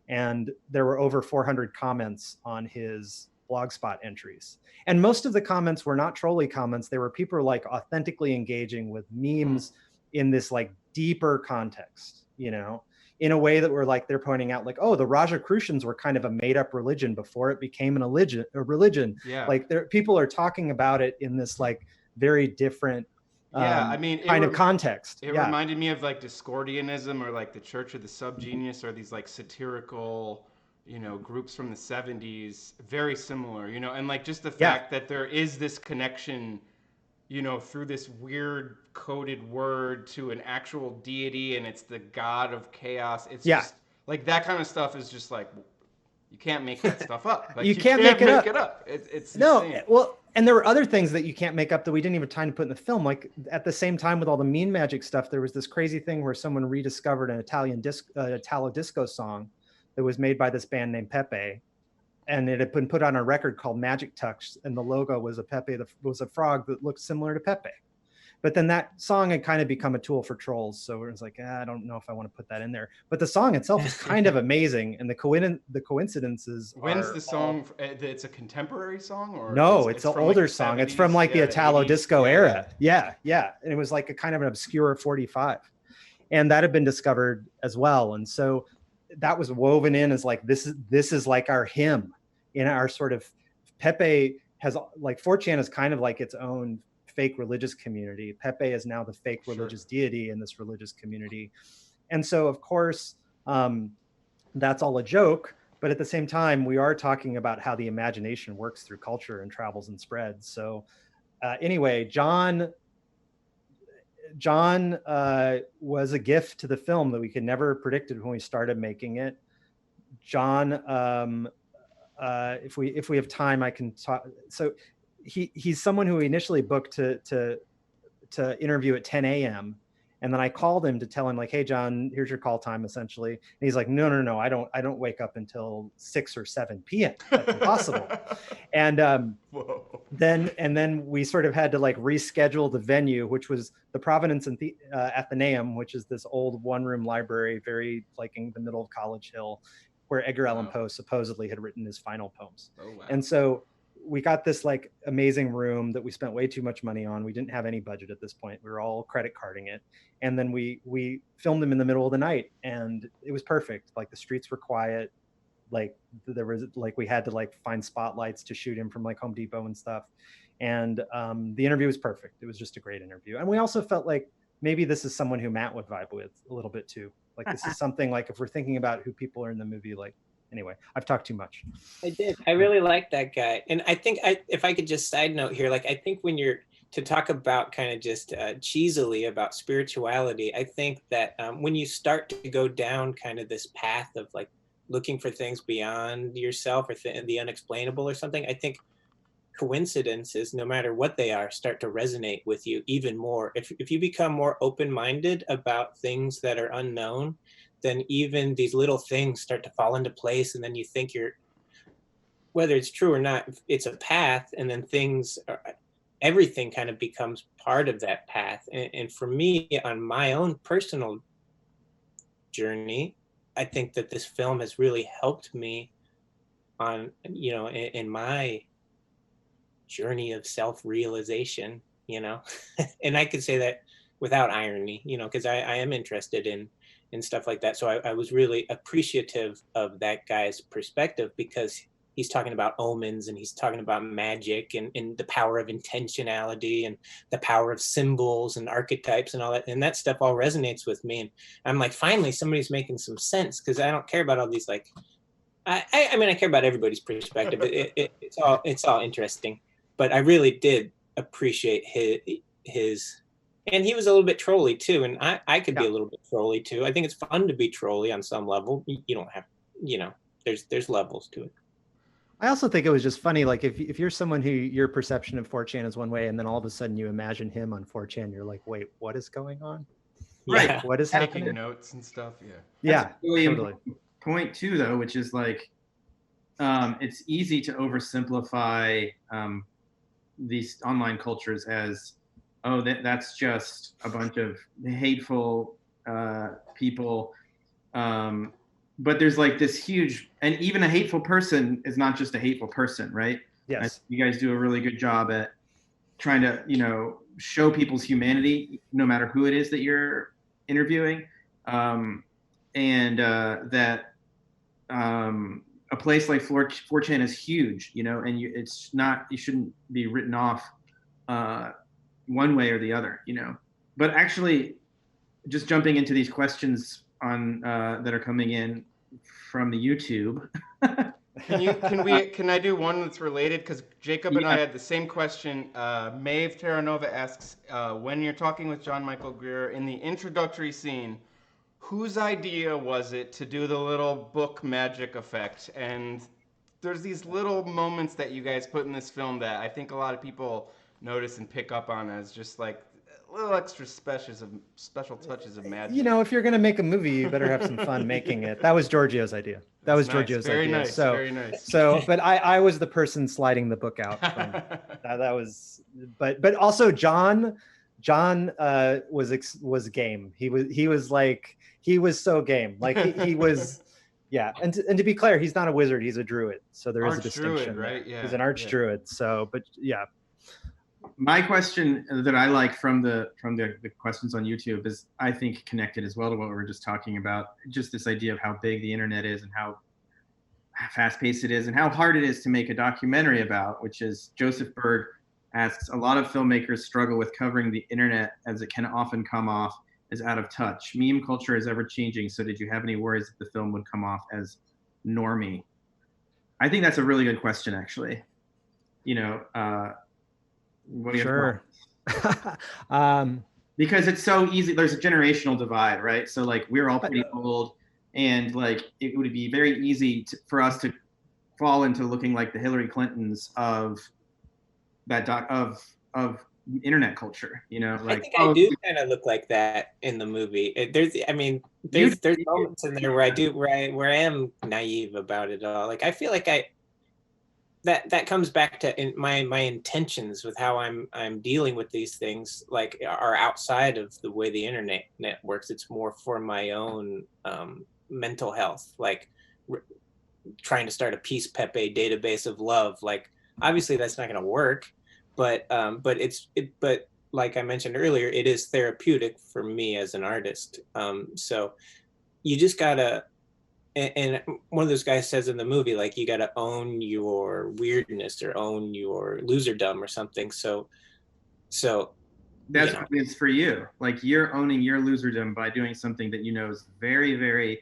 And there were over 400 comments on his blogspot entries. And most of the comments were not trolley comments. They were people like authentically engaging with memes in this like deeper context, you know, in a way that were like, they're pointing out like, oh, the Rajacrucians were kind of a made up religion before it became a religion. Yeah. Like people are talking about it in this like very different kind of context. It reminded me of like Discordianism or like the Church of the Subgenius or these like satirical, you know, groups from the 70s, very similar, you know, and like just the fact that there is this connection, you know, through this weird coded word to an actual deity, and it's the god of chaos. It's just like that kind of stuff is just like, you can't make that stuff up. Like, you can't make it up. It's no, insane. Well, and there were other things that you can't make up that we didn't even have time to put in the film. Like at the same time with all the meme magic stuff, there was this crazy thing where someone rediscovered an Italo disco song that was made by this band named Pepe, and it had been put on a record called Magic Tux, and the logo was a frog that looked similar to Pepe. But then that song had kind of become a tool for trolls, so it was like, I don't know if I want to put that in there. But the song itself is kind of amazing, and the coincidences. When's the song? It's a contemporary song, or no? It's an older song. It's from like the Italo disco era. Yeah, and it was like a kind of an obscure 45, and that had been discovered as well. And so that was woven in as like this is like our hymn in our sort of Pepe has like 4chan is kind of like its own fake religious community. Pepe is now the fake religious deity in this religious community. And so of course that's all a joke, but at the same time we are talking about how the imagination works through culture and travels and spreads. So anyway, John was a gift to the film that we could never have predicted when we started making it. John, if we have time, I can talk. So he's someone who we initially booked to interview at 10 a.m. And then I called him to tell him like, hey, John, here's your call time essentially. And he's like, no, I don't wake up until 6 or 7 p.m. That's impossible. And then we sort of had to like reschedule the venue, which was the Providence Athenaeum, which is this old one-room library, very like in the middle of College Hill, where Edgar Allan Wow. Poe supposedly had written his final poems. Oh, wow. And so we got this like amazing room that we spent way too much money on. We didn't have any budget at this point. We were all credit carding it. And then we filmed them in the middle of the night, and it was perfect. Like the streets were quiet. Like there was like, we had to like find spotlights to shoot him from like Home Depot and stuff. And the interview was perfect. It was just a great interview. And we also felt like maybe this is someone who Matt would vibe with a little bit too. Like this is something like, if we're thinking about who people are in the movie, like, anyway, I've talked too much. I did. I really like that guy. And I think if I could just side note here, like, I think when you're to talk about kind of just cheesily about spirituality, I think that when you start to go down kind of this path of like looking for things beyond yourself or the unexplainable or something, I think coincidences, no matter what they are, start to resonate with you even more. If you become more open-minded about things that are unknown, then even these little things start to fall into place, and then you think whether it's true or not, it's a path, and then everything kind of becomes part of that path. And for me, on my own personal journey, I think that this film has really helped me on, in my journey of self-realization, and I could say that without irony, because I am interested in stuff like that. So I was really appreciative of that guy's perspective, because he's talking about omens, and he's talking about magic and the power of intentionality and the power of symbols and archetypes and all that. And that stuff all resonates with me. And I'm like, finally, somebody's making some sense, because I don't care about all these, like, I mean, I care about everybody's perspective. It's all interesting. But I really did appreciate his, and he was a little bit trolly too. And I could be a little bit trolly too. I think it's fun to be trolly on some level. You don't have, there's levels to it. I also think it was just funny. Like if you're someone who your perception of 4chan is one way, and then all of a sudden you imagine him on 4chan, you're like, wait, what is going on? Right. Like, what is Taking happening? notes and stuff. Yeah. Yeah, really totally. Point too, though, which is like, it's easy to oversimplify these online cultures as, oh, that's just a bunch of hateful people. But there's like this huge, and even a hateful person is not just a hateful person, right? Yes. You guys do a really good job at trying to, show people's humanity, no matter who it is that you're interviewing. And that a place like 4chan is huge, and you shouldn't be written off one way or the other, But actually, just jumping into these questions on that are coming in from the YouTube. Can I do one that's related? Because Jacob and I had the same question. Maeve Terranova asks, when you're talking with John Michael Greer in the introductory scene, whose idea was it to do the little book magic effect? And there's these little moments that you guys put in this film that I think a lot of people notice and pick up on as just like little extra special touches of magic. If you're going to make a movie, you better have some fun making it. That was Giorgio's idea. That was Giorgio's very idea. Nice, so, very nice. But I was the person sliding the book out. That was, but also John was game. He was so game. Like he was, yeah. And to be clear, he's not a wizard. He's a druid. So there is a distinction, right? Yeah. He's an arch druid. So, but yeah. My question that I like from the questions on YouTube is, I think, connected as well to what we were just talking about, just this idea of how big the internet is and how fast-paced it is and how hard it is to make a documentary about, which is Joseph Berg asks, a lot of filmmakers struggle with covering the internet as it can often come off as out of touch. Meme culture is ever changing, so did you have any worries that the film would come off as normie? I think that's a really good question, actually. What do you Sure. Because it's so easy. There's a generational divide, right? So like we're all pretty old, and like it would be very easy for us to fall into looking like the Hillary Clintons of that of internet culture, like, I think I do kind of look like that in the movie. There's moments in there where I am naive about it all. Like I feel like that comes back to my intentions with how I'm dealing with these things, like, are outside of the way the internet works. It's more for my own mental health. Like trying to start a peace Pepe database of love. Like, obviously that's not going to work, but but like I mentioned earlier, it is therapeutic for me as an artist. So you just gotta, and one of those guys says in the movie, like, you gotta own your weirdness or own your loserdom or something. So That's what it is for you. Like, you're owning your loserdom by doing something that you know is very, very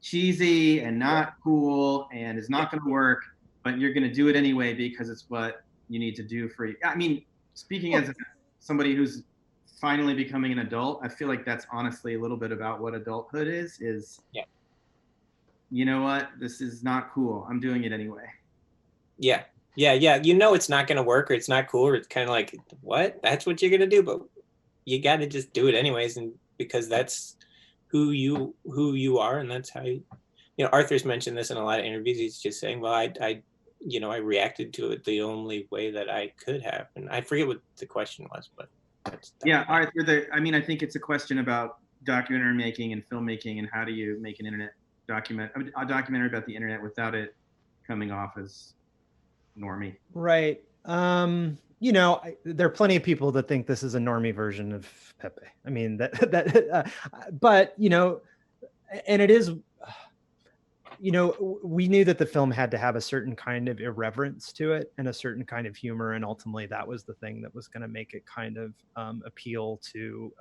cheesy and not cool and is not going to work, but you're going to do it anyway because it's what you need to do for you. I mean, speaking as somebody who's finally becoming an adult, I feel like that's honestly a little bit about what adulthood is yeah. You know what? This is not cool. I'm doing it anyway. Yeah. You know, it's not going to work, or it's not cool, or it's kind of like, what? That's what you're going to do, but you got to just do it anyways, and because that's who you are, and that's how you know. Arthur's mentioned this in a lot of interviews. He's just saying, well, I reacted to it the only way that I could have, and I forget what the question was, but yeah, Arthur. I mean, I think it's a question about documentary making and filmmaking, and how do you make an internet a documentary about the internet without it coming off as normie. Right. You know, there are plenty of people that think this is a normie version of Pepe. I mean, but you know, and it is, you know, we knew that the film had to have a certain kind of irreverence to it and a certain kind of humor, and ultimately that was the thing that was going to make it kind of appeal to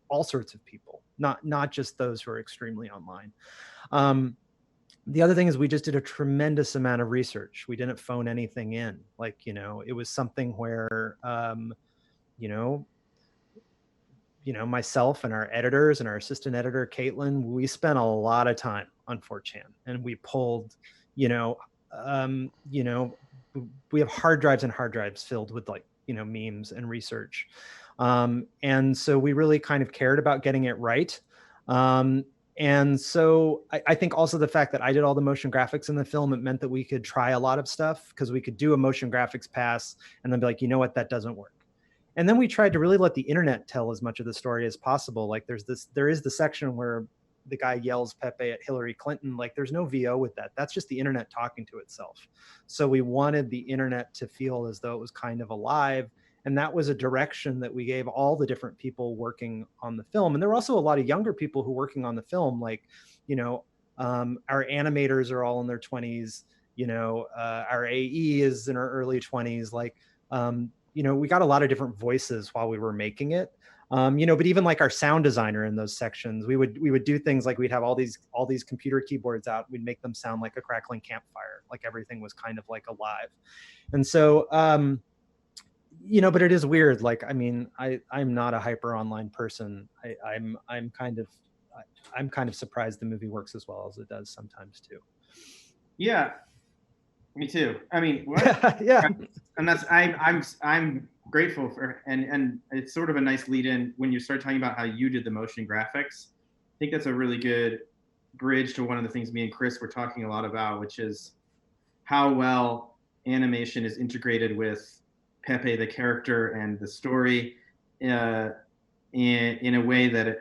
all sorts of people, not just those who are extremely online. The other thing is we just did a tremendous amount of research. We didn't phone anything in. Like, you know, it was something where, you know, myself and our editors and our assistant editor, Caitlin, we spent a lot of time on 4chan, and we pulled, we have hard drives and hard drives filled with, like, you know, memes and research. And so we really kind of cared about getting it right. And so I think also the fact that I did all the motion graphics in the film, it meant that we could try a lot of stuff, because we could do a motion graphics pass and then be like, you know what, that doesn't work. And then we tried to really let the internet tell as much of the story as possible. Like, there is the section where the guy yells Pepe at Hillary Clinton. Like, there's no VO with that. That's just the internet talking to itself. So we wanted the internet to feel as though it was kind of alive. And that was a direction that we gave all the different people working on the film. And there were also a lot of younger people who were working on the film. Like, you know, our animators are all in their 20s. You know, our AE is in her early 20s. Like, you know, we got a lot of different voices while we were making it. You know, but even like our sound designer in those sections, we would do things like we'd have all these computer keyboards out. We'd make them sound like a crackling campfire. Like, everything was kind of like alive. And so, you know, but it is weird. Like, I mean, I'm not a hyper online person. I'm kind of surprised the movie works as well as it does sometimes too. Yeah, me too. I mean, what? Yeah. And I'm grateful for, and it's sort of a nice lead in when you start talking about how you did the motion graphics. I think that's a really good bridge to one of the things me and Chris were talking a lot about, which is how well animation is integrated with Pepe the character and the story in a way that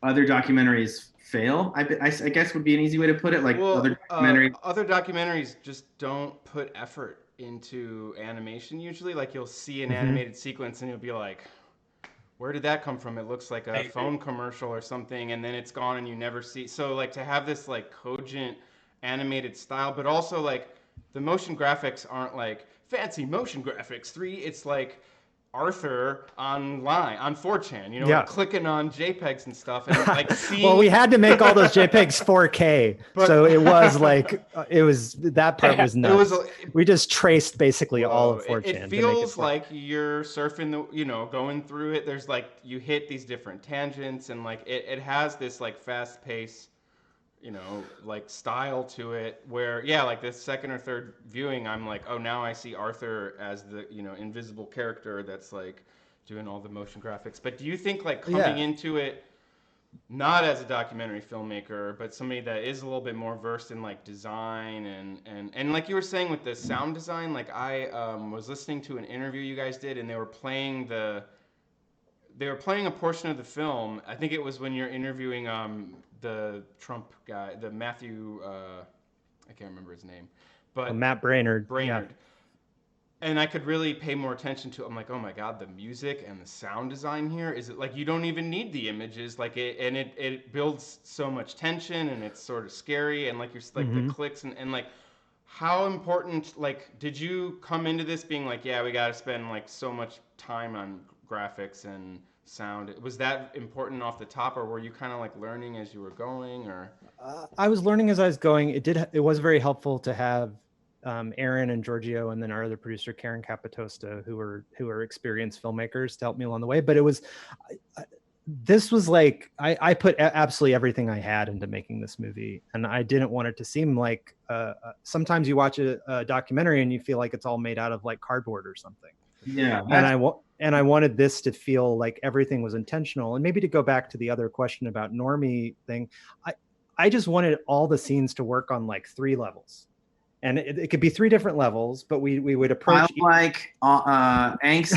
other documentaries fail. I guess would be an easy way to put it. Like, well, other documentaries just don't put effort into animation usually. Like, you'll see an animated sequence and you'll be like, where did that come from? It looks like a phone commercial or something, and then it's gone and you never see. So, like, to have this like cogent animated style, but also like the motion graphics aren't like fancy motion graphics 3. It's like Arthur online on 4chan, you know, like clicking on JPEGs and stuff, and like seeing. Well, we had to make all those JPEGs 4K, so it was like that part was nuts. We just traced basically all of 4chan. It feels like you're surfing the, you know, going through it. There's like, you hit these different tangents, and like it has this like fast pace, you know, like style to it, where, yeah, like this second or third viewing, I'm like, oh, now I see Arthur as the, you know, invisible character that's like doing all the motion graphics. But do you think, like, coming into it not as a documentary filmmaker, but somebody that is a little bit more versed in like design and like you were saying with the sound design, like I was listening to an interview you guys did, and they were playing the they were playing a portion of the film. I think it was when you're interviewing the Trump guy, the Matthew, I can't remember his name, but Matt Brainerd. Brainerd. Yeah. And I could really pay more attention to it. I'm like, oh my God, the music and the sound design here, is it like you don't even need the images, like it builds so much tension, and it's sort of scary, and like you're like the clicks and like, how important, like, did you come into this being like, yeah, we got to spend like so much time on graphics and sound? Was that important off the top, or were you kind of like learning as you were going, or? I was learning as I was going. It was very helpful to have Aaron and Giorgio, and then our other producer Karen Capitosta, who are experienced filmmakers, to help me along the way. But it was, this was like, I put absolutely everything I had into making this movie, and I didn't want it to seem like sometimes you watch a documentary and you feel like it's all made out of like cardboard or something. Yeah. And I wanted this to feel like everything was intentional. And maybe to go back to the other question about normie thing, I just wanted all the scenes to work on like 3 levels. And it could be 3 different levels, but we would approach like angst.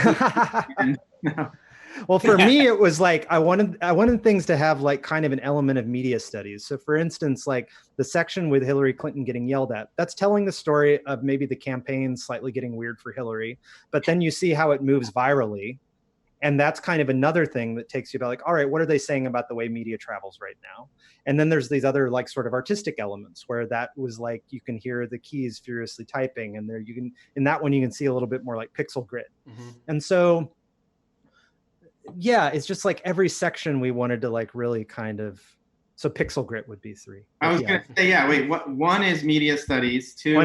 Well, for me, it was like I wanted things to have like kind of an element of media studies. So, for instance, like the section with Hillary Clinton getting yelled at, that's telling the story of maybe the campaign slightly getting weird for Hillary, but then you see how it moves virally. And that's kind of another thing that takes you about like, all right, what are they saying about the way media travels right now? And then there's these other like sort of artistic elements where that was like, you can hear the keys furiously typing, and there you can, in that one, you can see a little bit more like pixel grid. And so, yeah, it's just like every section we wanted to like really kind of, so pixel grit would be 3. I was gonna say, yeah, wait, one is media studies, two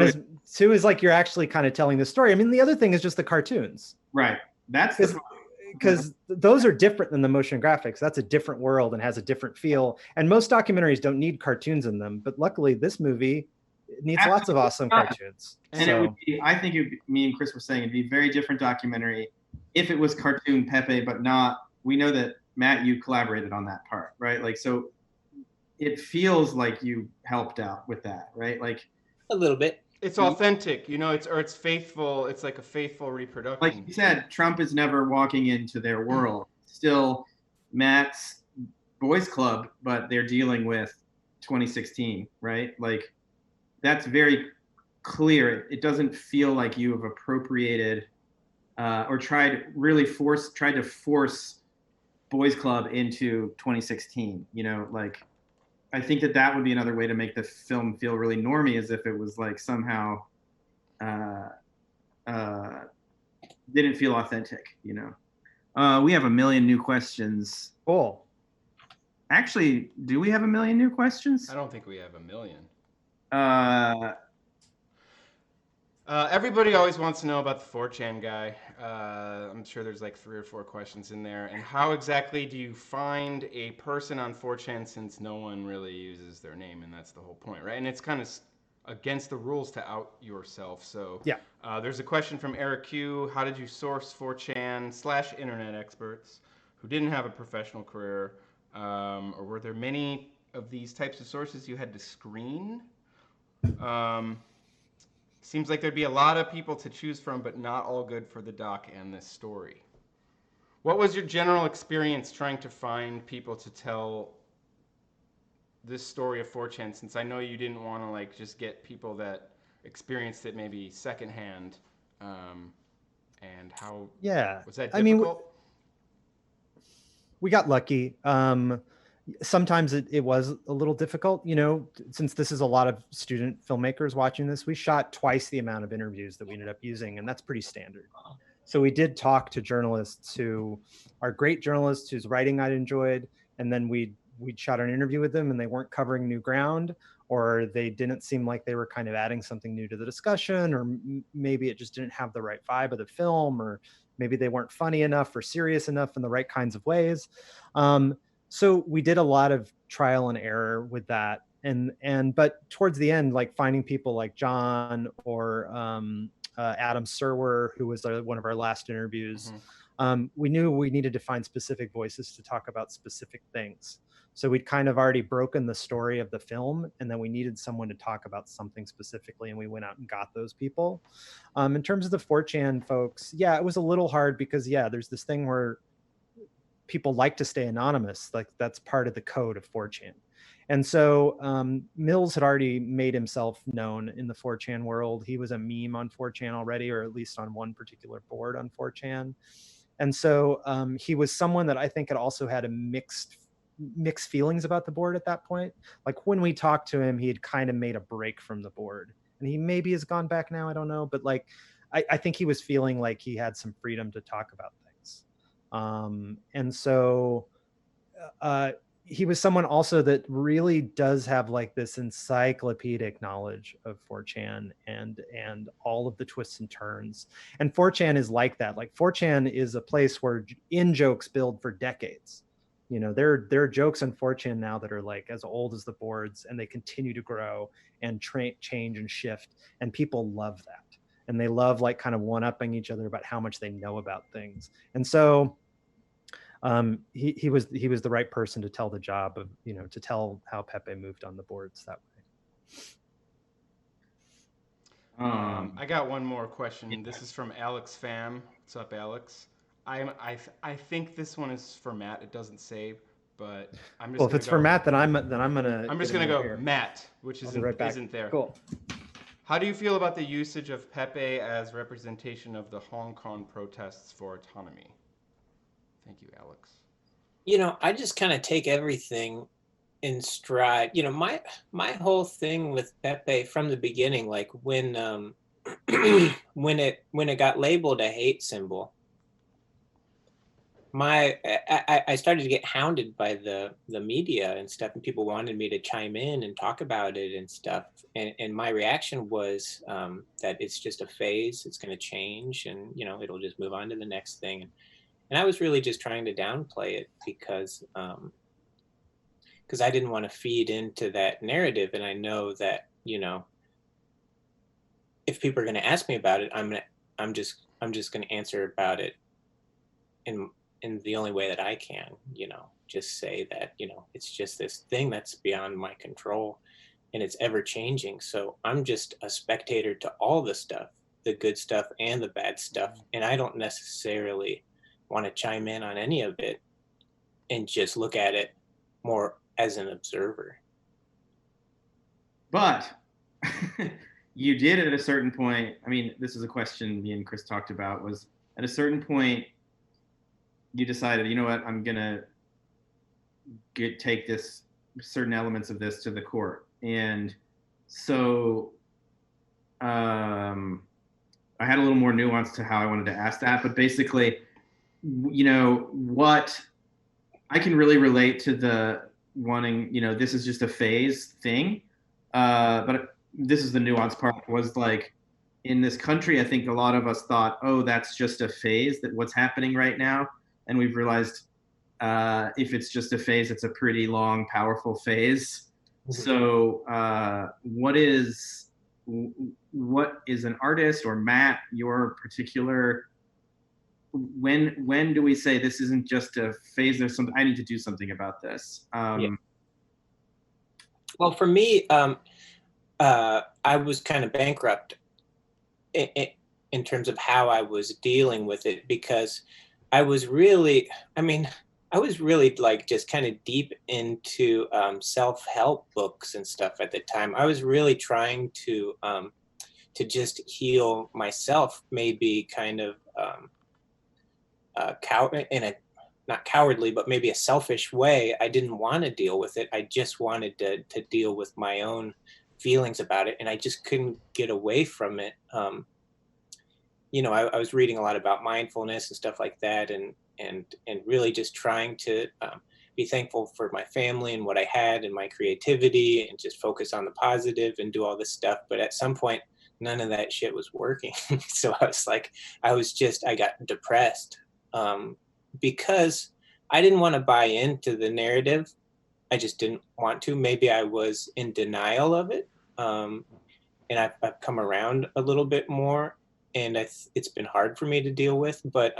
is like you're actually kind of telling the story. I mean, the other thing is just the cartoons. Right. That's because those are different than the motion graphics. That's a different world and has a different feel. And most documentaries don't need cartoons in them, but luckily this movie needs lots of awesome cartoons. And so, it would be, I think me and Chris were saying, it'd be a very different documentary if it was cartoon Pepe, but not, we know that Matt, you collaborated on that part, right? Like, so it feels like you helped out with that, right? Like a little bit. It's authentic, you know, it's faithful. It's like a faithful reproduction. Like you said, Trump is never walking into their world. Still Matt's boys club, but they're dealing with 2016, right? Like that's very clear. It doesn't feel like you have appropriated or tried to force boys club into 2016, you know, like I think that would be another way to make the film feel really normie, as if it was like somehow didn't feel authentic, you know. We have a million new questions. Cool. Actually, do we have a million new questions? I don't think we have a million. Everybody always wants to know about the 4chan guy. I'm sure there's like 3 or 4 questions in there. And how exactly do you find a person on 4chan, since no one really uses their name, and that's the whole point, right? And it's kind of against the rules to out yourself. So yeah. There's a question from Eric Q. How did you source 4chan/internet experts who didn't have a professional career? Or were there many of these types of sources you had to screen? Seems like there'd be a lot of people to choose from, but not all good for the doc and this story. What was your general experience trying to find people to tell this story of 4chan, since I know you didn't want to like just get people that experienced it maybe secondhand, and how was that difficult? I mean, we got lucky. Sometimes it was a little difficult, you know, since this is a lot of student filmmakers watching this. We shot twice the amount of interviews that we ended up using, and that's pretty standard. So we did talk to journalists who are great journalists whose writing I enjoyed, and then we'd shot an interview with them and they weren't covering new ground, or they didn't seem like they were kind of adding something new to the discussion, or maybe it just didn't have the right vibe of the film, or maybe they weren't funny enough or serious enough in the right kinds of ways. So we did a lot of trial and error with that. But towards the end, like finding people like John or Adam Serwer, who was one of our last interviews, we knew we needed to find specific voices to talk about specific things. So we'd kind of already broken the story of the film, and then we needed someone to talk about something specifically, and we went out and got those people. In terms of the 4chan folks, yeah, it was a little hard because, yeah, there's this thing where people like to stay anonymous. Like that's part of the code of 4chan. And so Mills had already made himself known in the 4chan world. He was a meme on 4chan already, or at least on one particular board on 4chan. And so he was someone that I think had also had a mixed feelings about the board at that point. Like when we talked to him, he had kind of made a break from the board, and he maybe has gone back now, I don't know, but like I think he was feeling like he had some freedom to talk about things. And so he was someone also that really does have like this encyclopedic knowledge of 4chan and all of the twists and turns. And 4chan is like that. Like 4chan is a place where in jokes build for decades. You know, there are jokes on 4chan now that are like as old as the boards, and they continue to grow and change and shift. And people love that. And they love like kind of one-upping each other about how much they know about things. And so he was the right person to tell the job of, you know, to tell how Pepe moved on the boards that way. I got one more question. This is from Alex Pham. What's up, Alex? I think this one is for Matt. It doesn't say, but I'm just. Well, if it's for Matt, then I'm gonna. I'm just gonna go here. Matt, which isn't there. Cool. How do you feel about the usage of Pepe as representation of the Hong Kong protests for autonomy? Thank you, Alex. You know, I just kind of take everything in stride. You know, my whole thing with Pepe from the beginning, like when when it got labeled a hate symbol, I started to get hounded by the media and stuff, and people wanted me to chime in and talk about it and stuff. And my reaction was that it's just a phase, it's going to change, and you know, it'll just move on to the next thing. And I was really just trying to downplay it because I didn't want to feed into that narrative. And I know that, you know, if people are going to ask me about it, I'm just going to answer about it in the only way that I can, you know, just say that, you know, it's just this thing that's beyond my control and it's ever changing. So I'm just a spectator to all the stuff, the good stuff and the bad stuff. And I don't necessarily want to chime in on any of it and just look at it more as an observer. But you did at a certain point, I mean, this is a question me and Chris talked about, was at a certain point, you decided, you know what, I'm gonna take this certain elements of this to the court. And so I had a little more nuance to how I wanted to ask that, but basically, you know, what I can really relate to the wanting, you know, this is just a phase thing. But this is the nuance part, was like, in this country, I think a lot of us thought, oh, that's just a phase, that what's happening right now. And we've realized if it's just a phase, it's a pretty long, powerful phase. Mm-hmm. So what is an artist, or Matt, your particular, when do we say this isn't just a phase, there's something, I need to do something about this? Yeah. Well, for me, I was kind of bankrupt in terms of how I was dealing with it, because I was really like just kind of deep into self-help books and stuff at the time. I was really trying to just heal myself, maybe kind of not cowardly, but maybe a selfish way. I didn't want to deal with it. I just wanted to deal with my own feelings about it, and I just couldn't get away from it. You know, I was reading a lot about mindfulness and stuff like that, and really just trying to be thankful for my family and what I had and my creativity, and just focus on the positive and do all this stuff. But at some point, none of that shit was working. So I was like, I got depressed because I didn't want to buy into the narrative. I just didn't want to. Maybe I was in denial of it. And I've come around a little bit more, and it's been hard for me to deal with. But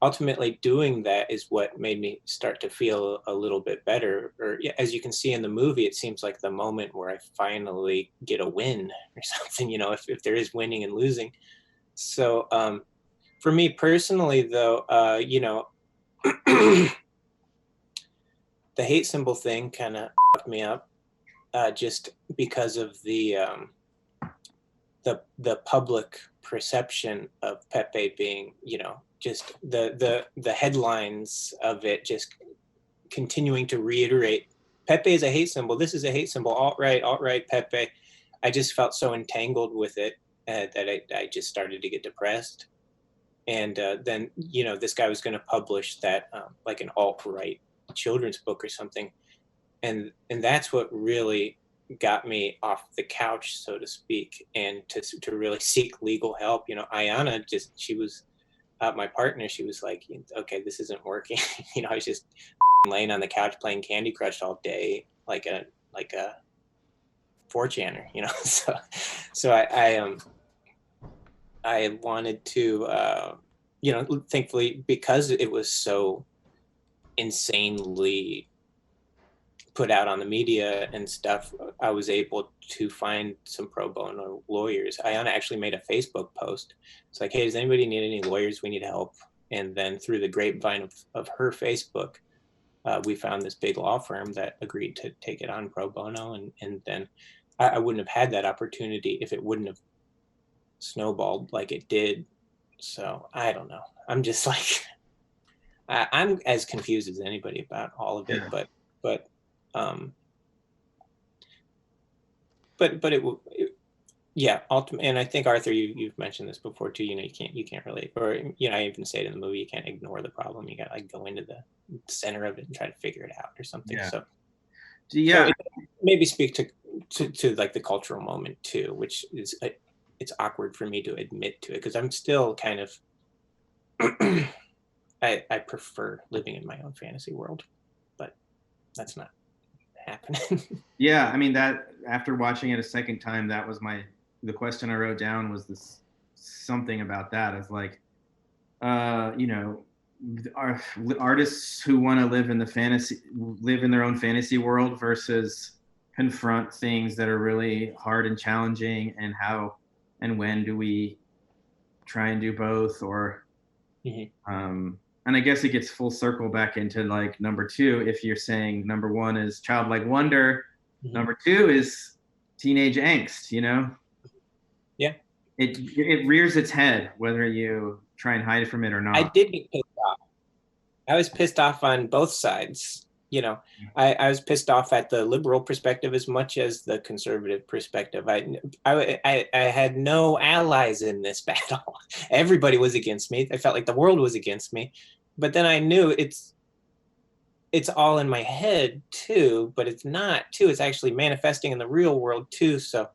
ultimately doing that is what made me start to feel a little bit better. Or as you can see in the movie, it seems like the moment where I finally get a win or something, you know, if there is winning and losing. So for me personally, though, you know, the hate symbol thing kind of fucked me up, just because of the public perception of Pepe being, just the headlines of it just continuing to reiterate, Pepe is a hate symbol. This is a hate symbol. Alt-right, Pepe. I just felt so entangled with it that I just started to get depressed. And then, this guy was going to publish that like an alt-right children's book or something. And that's what really got me off the couch, so to speak, and to really seek legal help. Ayana, she was my partner. She was like, okay, this isn't working. I was just laying on the couch playing Candy Crush all day, like a 4chaner, so I wanted to, thankfully, because it was so insanely put out on the media and stuff, I was able to find some pro bono lawyers. Ayana actually made a Facebook post. It's like, hey, does anybody need any lawyers? We need help. And then through the grapevine of her Facebook, we found this big law firm that agreed to take it on pro bono. And then I wouldn't have had that opportunity if it wouldn't have snowballed like it did. So I don't know. I'm just like, I'm as confused as anybody about all of it, but ultimately, and I think, Arthur, you've mentioned this before too. You can't relate, or I even say it in the movie. You can't ignore the problem. You got to go into the center of it and try to figure it out or something. Yeah. So maybe speak to like the cultural moment too, which is it's awkward for me to admit to it because I'm still kind of I prefer living in my own fantasy world, but that's not happening. Yeah, I mean, that after watching it a second time, that was the question I wrote down was this something about that. It's like, artists who want to live in their own fantasy world versus confront things that are really hard and challenging, and how and when do we try and do both, or and I guess it gets full circle back into like number two. If you're saying number one is childlike wonder, number two is teenage angst, Yeah. It rears its head whether you try and hide from it or not. I did get pissed off. I was pissed off on both sides. I was pissed off at the liberal perspective as much as the conservative perspective. I had no allies in this battle. Everybody was against me. I felt like the world was against me. But then I knew it's all in my head too, but it's not too. It's actually manifesting in the real world too. So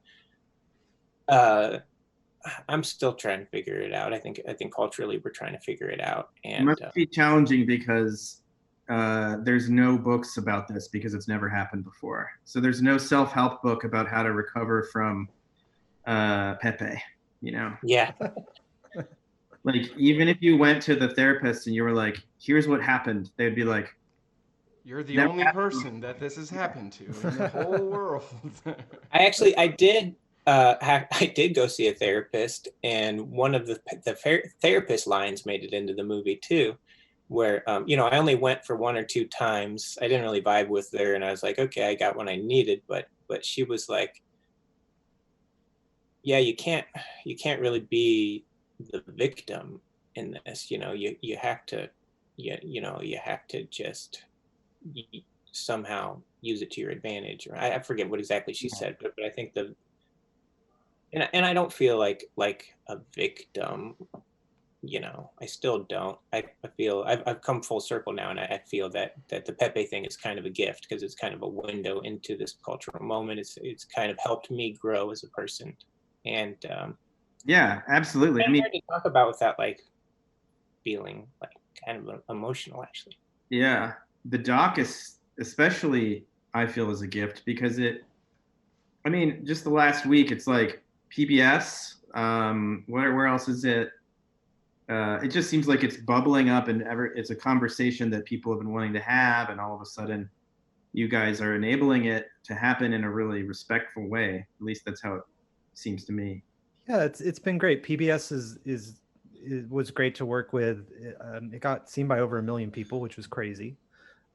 I'm still trying to figure it out. I think culturally we're trying to figure it out. And it must be challenging because there's no books about this because it's never happened before. So there's no self-help book about how to recover from Pepe, Yeah. Like, even if you went to the therapist and you were like, here's what happened, they'd be like, you're the only person that this has happened to in the whole world. I did go see a therapist, and one of the therapist lines made it into the movie too, where I only went for one or two times. I didn't really vibe with her, and I was like, okay, I got what I needed, but she was like, yeah, you can't really be the victim in this. You have to just somehow use it to your advantage. Or I forget what exactly she said, but I think and I don't feel like a victim. I still don't. I feel I've come full circle now, and I feel that the Pepe thing is kind of a gift because it's kind of a window into this cultural moment. It's kind of helped me grow as a person, and yeah, absolutely. I mean, hard to talk about without like feeling like kind of emotional, actually. Yeah, the doc is especially, I feel, is a gift because just the last week, it's like PBS. Where else is it? It just seems like it's bubbling up, and it's a conversation that people have been wanting to have, and all of a sudden, you guys are enabling it to happen in a really respectful way. At least that's how it seems to me. Yeah, it's been great. PBS it was great to work with. It got seen by over 1 million people, which was crazy.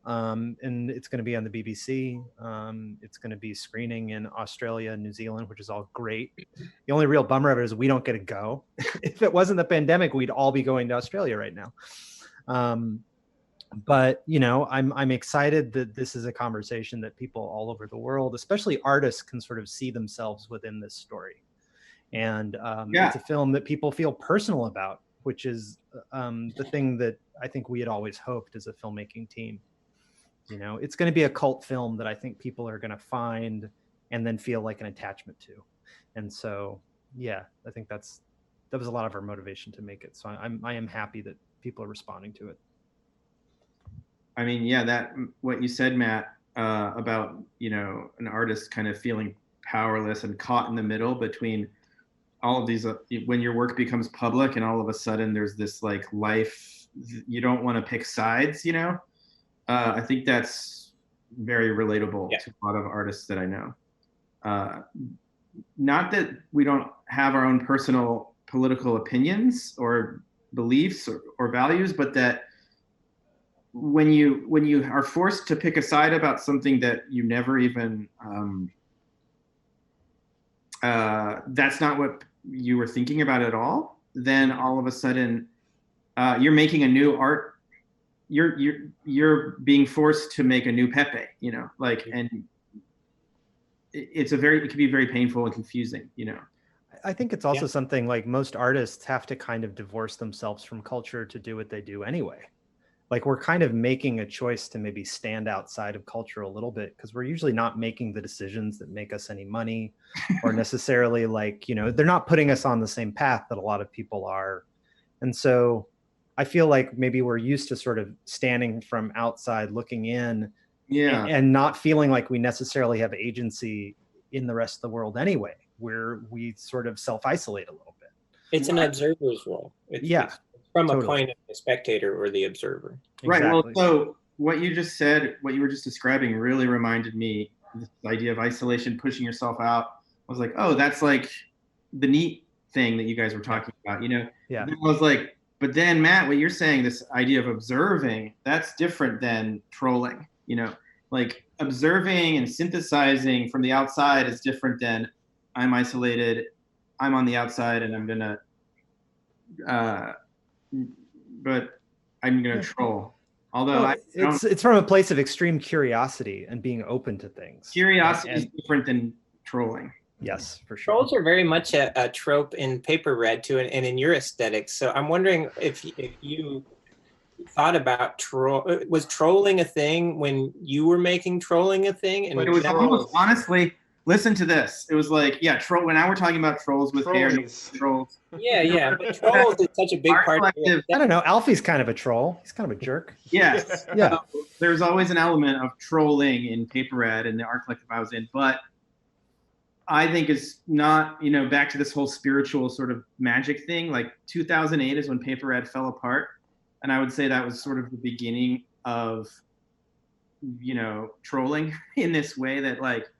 And it's going to be on the BBC. It's going to be screening in Australia and New Zealand, which is all great. The only real bummer of it is we don't get to go. If it wasn't the pandemic, we'd all be going to Australia right now. But you know, I'm excited that this is a conversation that people all over the world, especially artists, can sort of see themselves within this story. And it's a film that people feel personal about, which is the thing that I think we had always hoped as a filmmaking team. You know, it's going to be a cult film that I think people are going to find and then feel like an attachment to. And so, yeah, I think that was a lot of our motivation to make it. So I am happy that people are responding to it. I mean, yeah, that what you said, Matt, about, you know, an artist kind of feeling powerless and caught in the middle between all of these, when your work becomes public and all of a sudden there's this like life, you don't want to pick sides, you know? I think that's very relatable to a lot of artists that I know. Not that we don't have our own personal political opinions or beliefs or values, but that when you are forced to pick a side about something that you never even, that's not what you were thinking about at all, then all of a sudden you're making a new art. You're being forced to make a new Pepe, you know, like, and it can be very painful and confusing, you know. I think it's also something like most artists have to kind of divorce themselves from culture to do what they do anyway. Like we're kind of making a choice to maybe stand outside of culture a little bit because we're usually not making the decisions that make us any money or necessarily like, you know, they're not putting us on the same path that a lot of people are. And so I feel like maybe we're used to sort of standing from outside looking in and not feeling like we necessarily have agency in the rest of the world anyway, where we sort of self-isolate a little bit. It's an observer's role. It's from a point of the spectator or the observer. Right. Exactly. Well, so what you just said, what you were just describing really reminded me of this idea of isolation, pushing yourself out. I was like, oh, that's like the neat thing that you guys were talking about, you know? Yeah. And I was like, but then Matt, what you're saying, this idea of observing, that's different than trolling, you know? Like observing and synthesizing from the outside is different than I'm isolated, I'm on the outside and I'm gonna, but I'm gonna troll. Although it's from a place of extreme curiosity and being open to things. Curiosity is different than trolling. Yes, for sure. Trolls are very much a trope in paper red too, and in your aesthetics. So I'm wondering if you thought about was trolling a thing when you were making trolling a thing? And but it was almost, honestly, listen to this. It was like, yeah, troll. When now we're talking about trolls with hair, trolls. Yeah, but trolls is such a big part of it. I don't know. Alfie's kind of a troll. He's kind of a jerk. Yes. Yeah. There's always an element of trolling in paper red and the art collective I was in, but I think it's not, you know, back to this whole spiritual sort of magic thing. Like 2008 is when paper red fell apart. And I would say that was sort of the beginning of, you know, trolling in this way that like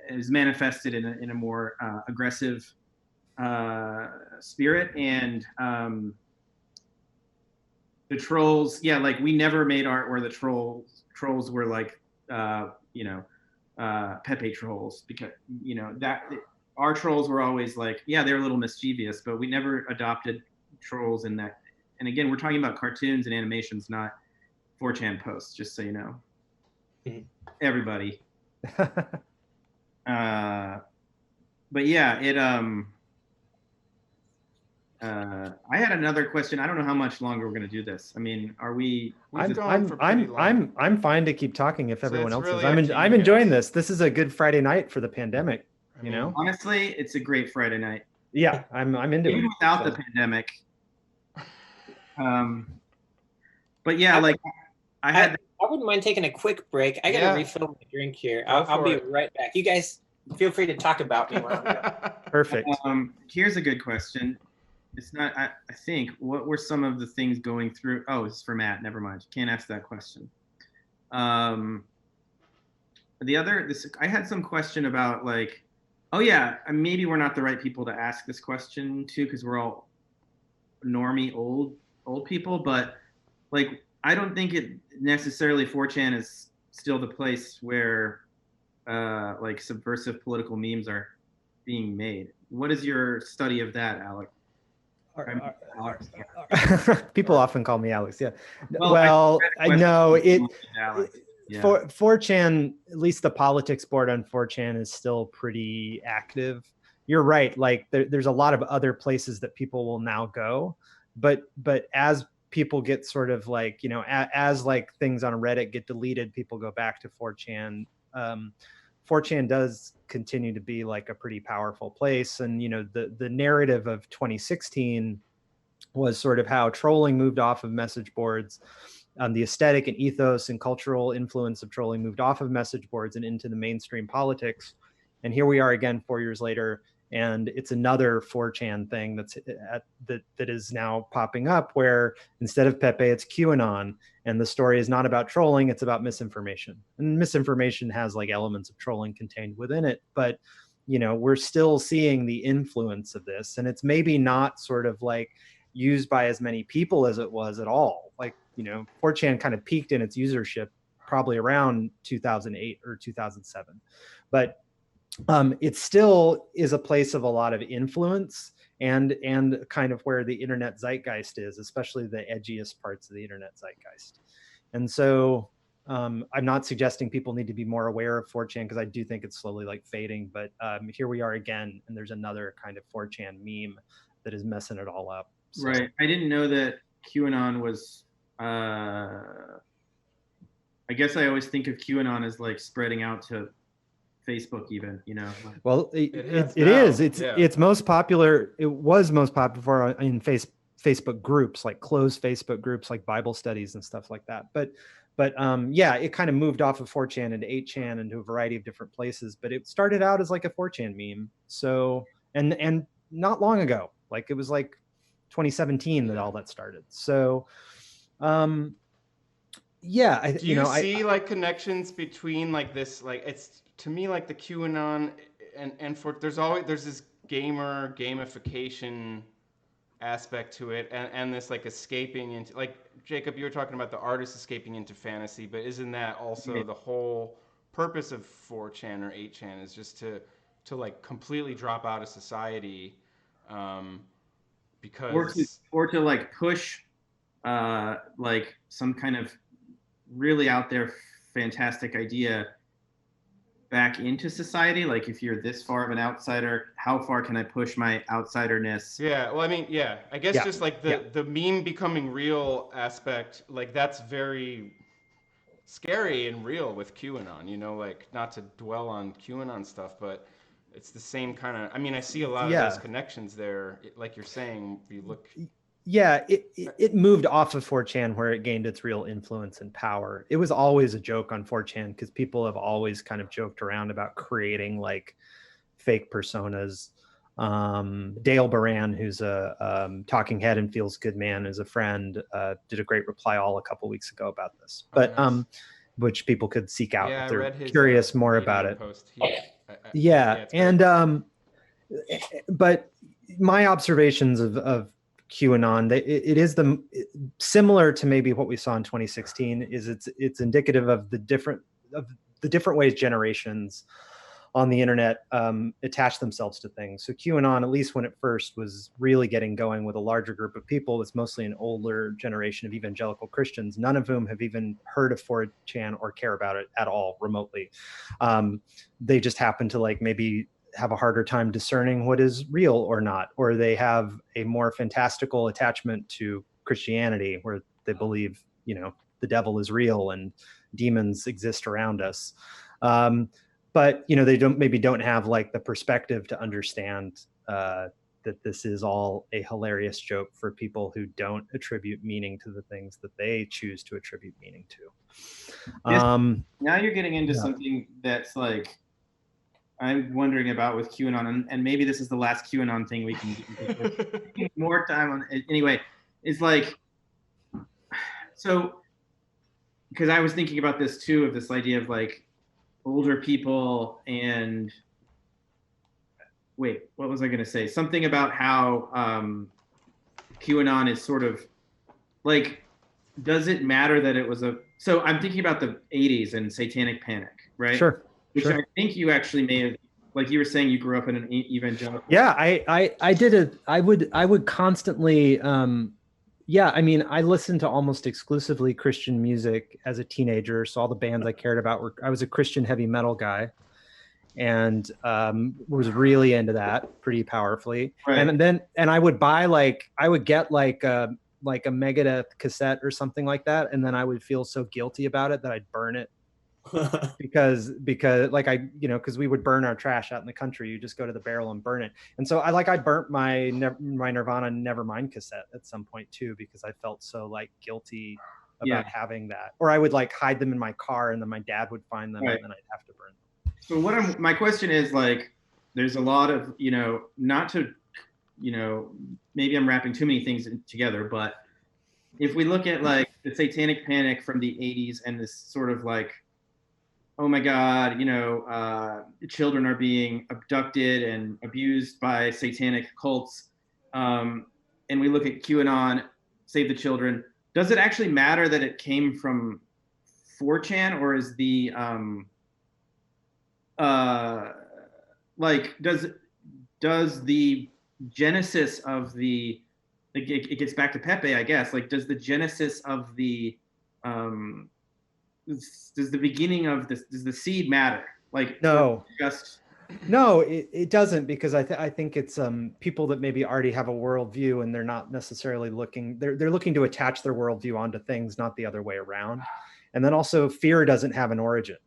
is manifested in a more aggressive spirit. And the trolls, like we never made art where the trolls were like, you know, Pepe trolls, because, you know, that our trolls were always like, they're a little mischievous, but we never adopted trolls in that. And again, we're talking about cartoons and animations, not 4chan posts, just so you know. Everybody. But yeah, it I had another question. I don't know how much longer we're going to do this. I mean, are we? I'm fine to keep talking if everyone else is. I'm enjoying this. This is a good Friday night for the pandemic. You know, honestly, it's a great Friday night. Yeah, I'm into it. Even without the pandemic. But yeah, like I wouldn't mind taking a quick break. I gotta refill my drink here. I'll be right back. You guys feel free to talk about me while I'm going. Perfect. Here's a good question. It's not, I think, what were some of the things going through? Oh, it's for Matt. Never mind. Can't ask that question. I had some question about like, maybe we're not the right people to ask this question to, because we're all normie old people, but like I don't think it necessarily 4chan is still the place where like subversive political memes are being made. What is your study of that, Alec? Alex. People often call me Alex. Yeah. Well, Well, I know it. Alex. Yeah. 4chan, at least the politics board on 4chan is still pretty active. You're right. Like there's a lot of other places that people will now go, but as people get sort of like, you know, as like things on Reddit get deleted, people go back to 4chan. 4chan does continue to be like a pretty powerful place. And, you know, the narrative of 2016 was sort of how trolling moved off of message boards. The aesthetic and ethos and cultural influence of trolling moved off of message boards and into the mainstream politics. And here we are again 4 years later, and it's another 4chan thing that is now popping up, where instead of Pepe, it's QAnon, and the story is not about trolling, it's about misinformation. And misinformation has like elements of trolling contained within it, but you know, we're still seeing the influence of this, and it's maybe not sort of like used by as many people as it was at all. Like, you know, 4chan kind of peaked in its usership probably around 2008 or 2007, but it still is a place of a lot of influence and kind of where the internet zeitgeist is, especially the edgiest parts of the internet zeitgeist. And so I'm not suggesting people need to be more aware of 4chan, because I do think it's slowly like fading, but here we are again, and there's another kind of 4chan meme that is messing it all up. So. Right. I didn't know that QAnon was, I guess I always think of QAnon as like spreading out to Facebook even, you know. Well, it is. It's most popular. It was most popular in Facebook groups, like closed Facebook groups, like Bible studies and stuff like that. But yeah, it kind of moved off of 4chan into 8chan into a variety of different places. But it started out as like a 4chan meme. So and not long ago, like it was like 2017 that all that started. So yeah, do you see like connections between like this, like it's to me like the QAnon and for there's this gamification aspect to it, and this like escaping into, like Jacob, you were talking about the artist escaping into fantasy, but isn't that also the whole purpose of 4chan or 8chan is just to like completely drop out of society, because or to like push like some kind of really out there fantastic idea back into society. Like if you're this far of an outsider, how far can I push my outsiderness? Yeah, well, I mean, yeah, I guess just like the meme becoming real aspect, like that's very scary and real with QAnon, you know, like not to dwell on QAnon stuff, but it's the same kind of, I mean, I see a lot of those connections there, like you're saying, if you look. Yeah, it moved off of 4chan where it gained its real influence and power. It was always a joke on 4chan because people have always kind of joked around about creating like fake personas. Dale Baran, who's a talking head and feels good man, is a friend, did a great reply all a couple weeks ago about this, but nice. Which people could seek out if they're curious more about it. But my observations of QAnon, it is similar to maybe what we saw in 2016. Is it's indicative of the different ways generations on the internet attach themselves to things. So QAnon, at least when it first was really getting going with a larger group of people, it's mostly an older generation of evangelical Christians, none of whom have even heard of 4chan or care about it at all remotely. They just happen to like maybe have a harder time discerning what is real or not, or they have a more fantastical attachment to Christianity where they believe, you know, the devil is real and demons exist around us. But, you know, they don't have like the perspective to understand that this is all a hilarious joke for people who don't attribute meaning to the things that they choose to attribute meaning to. Now you're getting into something that's like, I'm wondering about with QAnon, and maybe this is the last QAnon thing we can do. More time on it. Anyway, it's like, so, because I was thinking about this too, of this idea of like older people and, wait, what was I going to say? Something about how QAnon is sort of like, does it matter that it was so I'm thinking about the 80s and satanic panic, right? Sure. Which sure. I think you actually may have, like you were saying, you grew up in an evangelical. Yeah, I would constantly, yeah, I mean, I listened to almost exclusively Christian music as a teenager. So all the bands I cared about I was a Christian heavy metal guy, and was really into that pretty powerfully. Right. And I would buy I would get like a Megadeth cassette or something like that, and then I would feel so guilty about it that I'd burn it because like because we would burn our trash out in the country. You just go to the barrel and burn it. And so I burnt my Nirvana Nevermind cassette at some point too, because I felt so like guilty about having that. Or I would like hide them in my car, and then my dad would find them, and then I'd have to burn them. So my question is, like, there's a lot of, not to, maybe I'm wrapping too many things together, but if we look at like the satanic panic from the 80s and this sort of like, oh my God, children are being abducted and abused by satanic cults. And we look at QAnon, Save the Children. Does it actually matter that it came from 4chan, or is the, does the genesis of the, like, it gets back to Pepe, I guess, like, does the genesis of the, does the beginning of this, does the seed matter? Like, no, no, it doesn't, because I think it's people that maybe already have a worldview, and they're not necessarily looking, they're looking to attach their worldview onto things, not the other way around. And then also fear doesn't have an origin,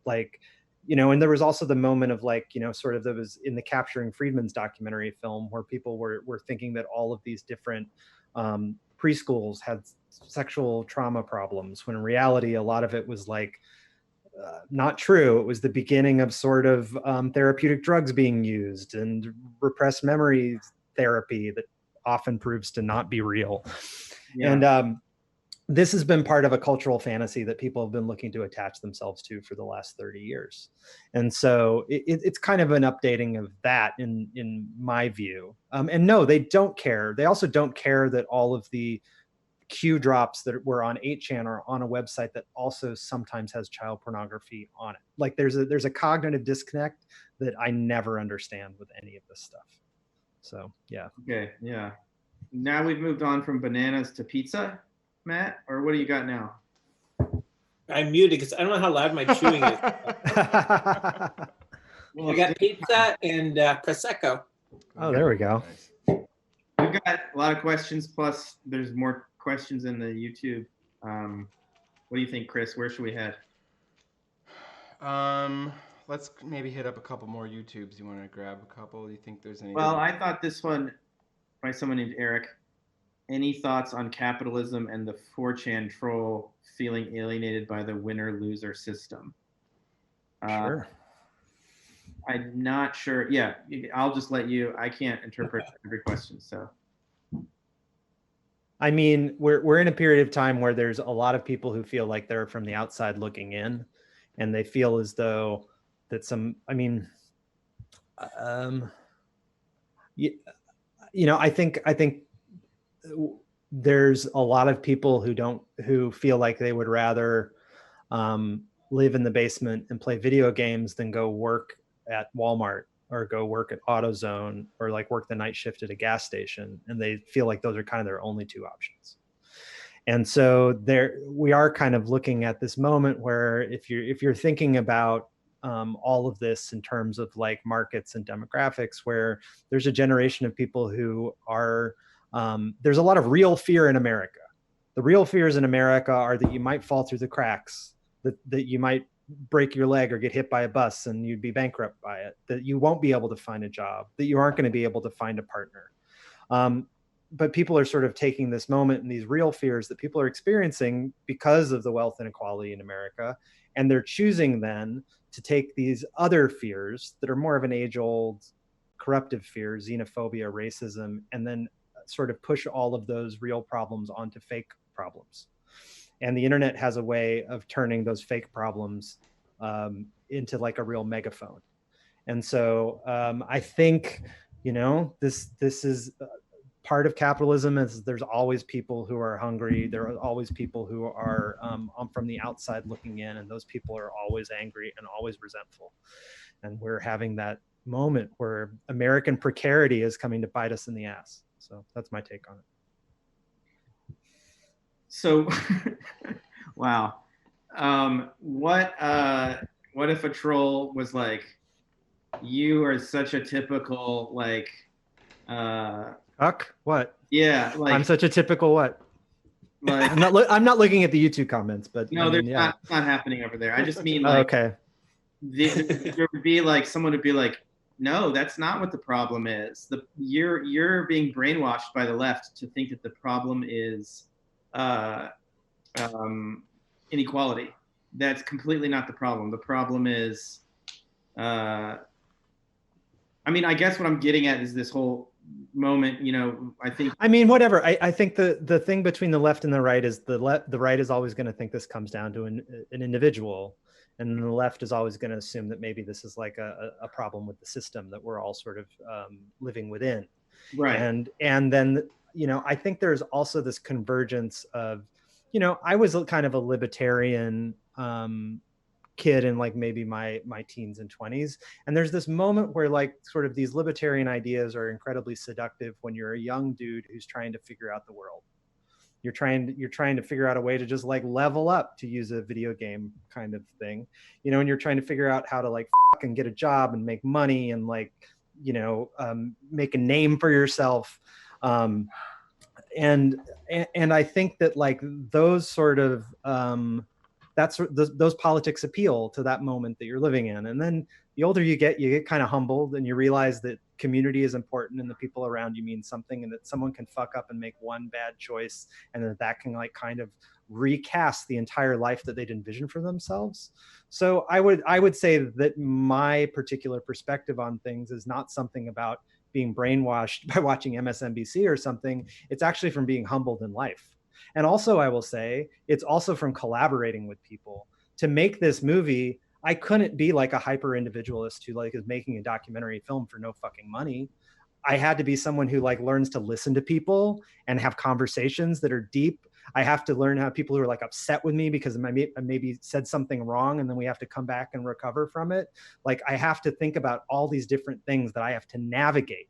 like, and there was also the moment of like, sort of, that was in the Capturing Friedman's documentary film, where people were thinking that all of these different preschools had sexual trauma problems, when in reality, a lot of it was like not true. It was the beginning of sort of therapeutic drugs being used and repressed memory therapy that often proves to not be real. Yeah. And this has been part of a cultural fantasy that people have been looking to attach themselves to for the last 30 years. And so it's kind of an updating of that in my view. And no, they don't care. They also don't care that all of the Q drops that were on 8chan are on a website that also sometimes has child pornography on it. Like there's a cognitive disconnect that I never understand with any of this stuff. So, yeah. Okay, yeah. Now we've moved on from bananas to pizza. Matt, or what do you got now? I'm muted because I don't know how loud my chewing is. Well, I got pizza and Prosecco. Oh, there we go. We've got a lot of questions, plus there's more questions in the YouTube. What do you think, Chris? Where should we head? Let's maybe hit up a couple more YouTubes. You want to grab a couple? Do you think there's any? Well, I thought this one by someone named Eric. Any thoughts on capitalism and the 4chan troll feeling alienated by the winner-loser system? Sure. I'm not sure. Yeah, I'll just let you. I can't interpret every question, so. I mean, we're in a period of time where there's a lot of people who feel like they're from the outside looking in, and they feel as though that I think there's a lot of people who feel like they would rather live in the basement and play video games than go work at Walmart or go work at AutoZone or like work the night shift at a gas station. And they feel like those are kind of their only two options. And so we are kind of looking at this moment where if you're thinking about all of this in terms of like markets and demographics, where there's a generation of people who are, there's a lot of real fear in America. The real fears in America are that you might fall through the cracks, that you might break your leg or get hit by a bus and you'd be bankrupt by it, that you won't be able to find a job, that you aren't going to be able to find a partner. But people are sort of taking this moment and these real fears that people are experiencing because of the wealth inequality in America, and they're choosing then to take these other fears that are more of an age-old corruptive fear, xenophobia, racism, and then sort of push all of those real problems onto fake problems. And the internet has a way of turning those fake problems into like a real megaphone. And so I think, this is part of capitalism is there's always people who are hungry. There are always people who are from the outside looking in, and those people are always angry and always resentful. And we're having that moment where American precarity is coming to bite us in the ass. So that's my take on it. So, wow. What if a troll was like, you are such a typical like what? Yeah, like I'm such a typical what? Like I'm not looking at the YouTube comments, but no, there's not happening over there. I just mean like okay. There would be like someone would be like, no, that's not what the problem is. You're being brainwashed by the left to think that the problem is inequality. That's completely not the problem. The problem is, I mean, I guess what I'm getting at is this whole moment, you know, I mean, whatever. I think the thing between the left and the right is the right is always going to think this comes down to an individual. And the left is always going to assume that maybe this is like a problem with the system that we're all sort of living within. Right. And then, you know, I think there's also this convergence of, you know, I was kind of a libertarian kid in like maybe my teens and 20s. And there's this moment where like sort of these libertarian ideas are incredibly seductive when you're a young dude who's trying to figure out the world. You're trying to figure out a way to just like level up, to use a video game kind of thing, you know, and you're trying to figure out how to like fucking get a job and make money and like, you know, make a name for yourself. And I think that like those sort of, those politics appeal to that moment that you're living in. And then the older you get kind of humbled and you realize that community is important and the people around you mean something, and that someone can fuck up and make one bad choice and that can like kind of recast the entire life that they'd envisioned for themselves. So I would say that my particular perspective on things is not something about being brainwashed by watching MSNBC or something. It's actually from being humbled in life. And also, I will say, it's also from collaborating with people. To make this movie, I couldn't be like a hyper individualist who like is making a documentary film for no fucking money. I had to be someone who like learns to listen to people and have conversations that are deep. I have to learn how people who are like upset with me because I maybe said something wrong, and then we have to come back and recover from it. Like I have to think about all these different things that I have to navigate.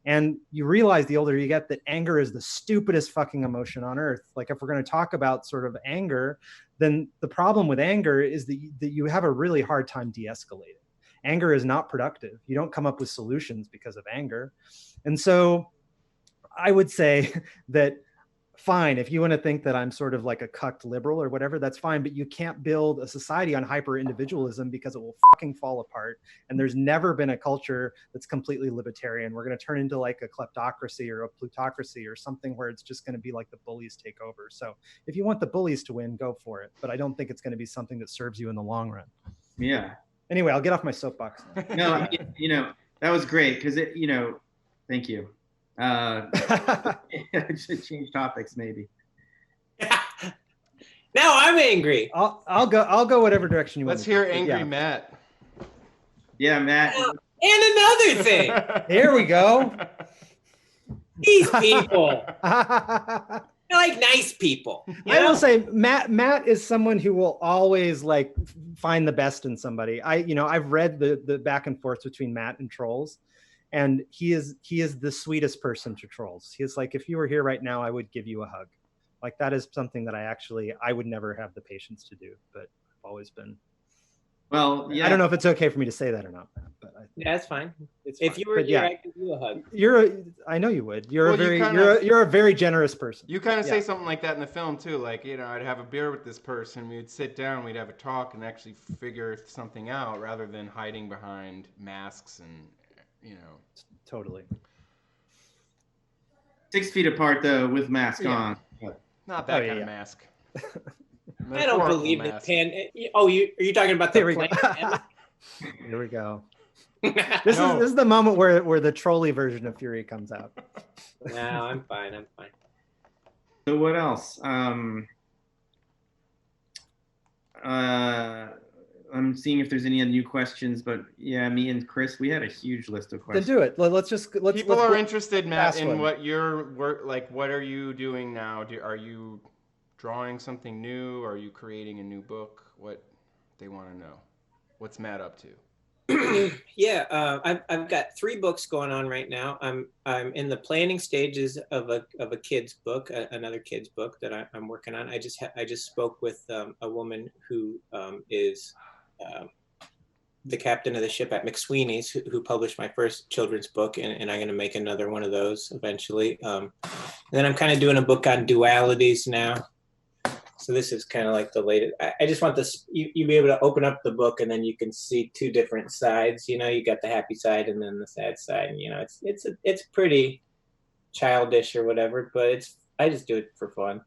And you realize the older you get that anger is the stupidest fucking emotion on earth. Like if we're going to talk about sort of anger, then the problem with anger is that you have a really hard time de-escalating. Anger is not productive. You don't come up with solutions because of anger. And so I would say that fine, if you want to think that I'm sort of like a cucked liberal or whatever, that's fine, but you can't build a society on hyper individualism because it will fucking fall apart. And there's never been a culture that's completely libertarian. We're going to turn into like a kleptocracy or a plutocracy or something where it's just going to be like the bullies take over. So if you want the bullies to win, go for it. But I don't think it's going to be something that serves you in the long run. Yeah. Anyway, I'll get off my soapbox now. No, I mean, you know, that was great because it, you know, thank you. Should change topics maybe. Now I'm angry. I'll go whatever direction you want. Let's hear angry Matt. Yeah, Matt. And another thing. Here we go. These people. They're like nice people. I will say Matt is someone who will always like find the best in somebody. I've read the back and forth between Matt and trolls. And he is the sweetest person to trolls. He's like, if you were here right now, I would give you a hug. Like that is something that I would never have the patience to do, but I've always been. Well, yeah. I don't know if it's okay for me to say that or not, but yeah, that's fine. It's if fine. you were here, I'd give you a hug. I know you would. You're a very generous person. You kind of say something like that in the film too. Like, you know, I'd have a beer with this person. We'd sit down, we'd have a talk, and actually figure something out rather than hiding behind masks and. You know, totally. 6 feet apart though, with mask on. Not that kind of mask. I don't believe that are you talking about the plan? Here we go. This is the moment where the trolley version of Fury comes out. No, I'm fine. So what else? I'm seeing if there's any new questions, but yeah, me and Chris, we had a huge list of Then questions. do it. Let's People are interested, Matt, fast in one. what your work, like, what are you doing now? Are you drawing something new? Are you creating a new book? What they want to know. What's Matt up to? Yeah, I've got 3 books going on right now. I'm in the planning stages of a kid's book, another kid's book that I'm working on. I just spoke with a woman who is the captain of the ship at McSweeney's, who published my first children's book, and I'm going to make another one of those eventually. Then I'm kind of doing a book on dualities now. So this is kind of like the latest. I just want this, you be able to open up the book and then you can see 2 different sides. You got the happy side and then the sad side. And, it's pretty childish or whatever, but I just do it for fun.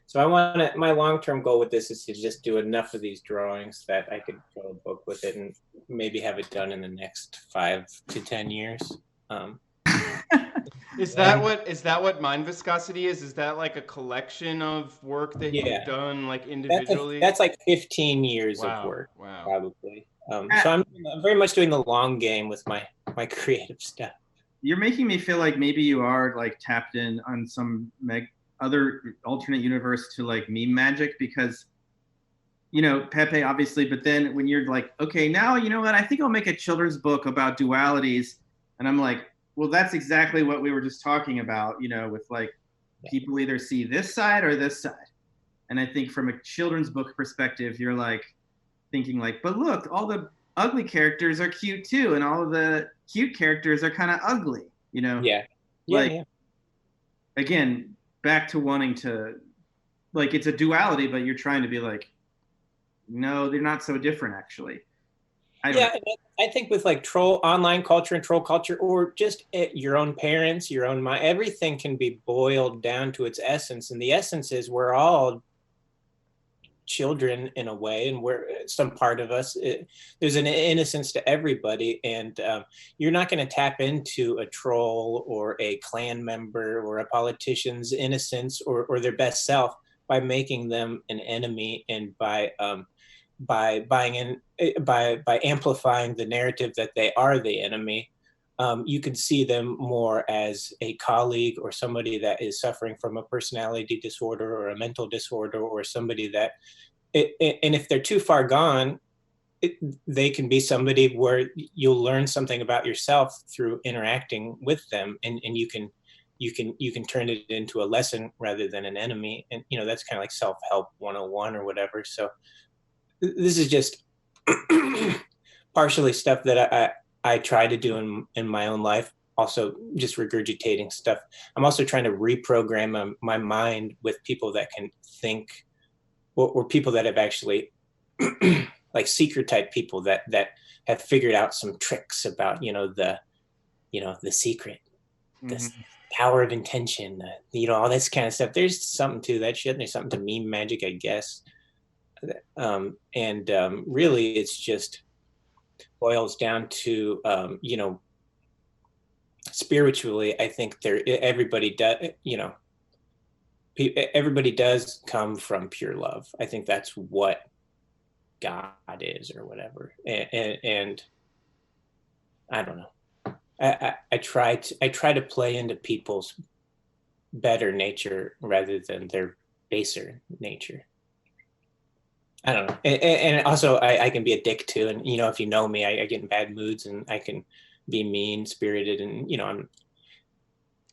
So my long-term goal with this is to just do enough of these drawings that I could fill a book with it and maybe have it done in the next 5 to 10 years. Is that what Mind Viscosity is? Is that like a collection of work that you've done, like, individually? That's like 15 years of work, probably. So I'm very much doing the long game with my creative stuff. You're making me feel like maybe you are like tapped in on some other alternate universe to like meme magic, because Pepe obviously, but then when you're like, okay, now you know what, I think I'll make a children's book about dualities, and I'm like, well, that's exactly what we were just talking about, with like people either see this side or this side. And I think from a children's book perspective, you're like thinking like, but look, all the ugly characters are cute too, and all of the cute characters are kind of ugly, Yeah. Again, back to wanting to, like, it's a duality, but you're trying to be like, no, they're not so different actually. I think with like online culture and troll culture, or just your own parents, your own mind, everything can be boiled down to its essence. And the essence is we're all children in a way, and we're some part of us. There's an innocence to everybody, and you're not going to tap into a troll or a clan member or a politician's innocence or their best self by making them an enemy and by amplifying the narrative that they are the enemy. You can see them more as a colleague or somebody that is suffering from a personality disorder or a mental disorder, or somebody that, and if they're too far gone, they can be somebody where you'll learn something about yourself through interacting with them, and you can turn it into a lesson rather than an enemy. And that's kind of like self-help 101 or whatever. So this is just partially stuff that I try to do in my own life. Also just regurgitating stuff. I'm also trying to reprogram my mind with people that can think, or people that have actually like seeker type people that have figured out some tricks about, the secret, the power of intention, all this kind of stuff. There's something to that shit. There's something to meme magic, I guess. Really it's just boils down to spiritually, I think everybody does come from pure love. I think that's what God is or whatever, and I don't know. I try to play into people's better nature rather than their baser nature. I don't know. And also I can be a dick too. And, if you know me, I get in bad moods and I can be mean spirited, and,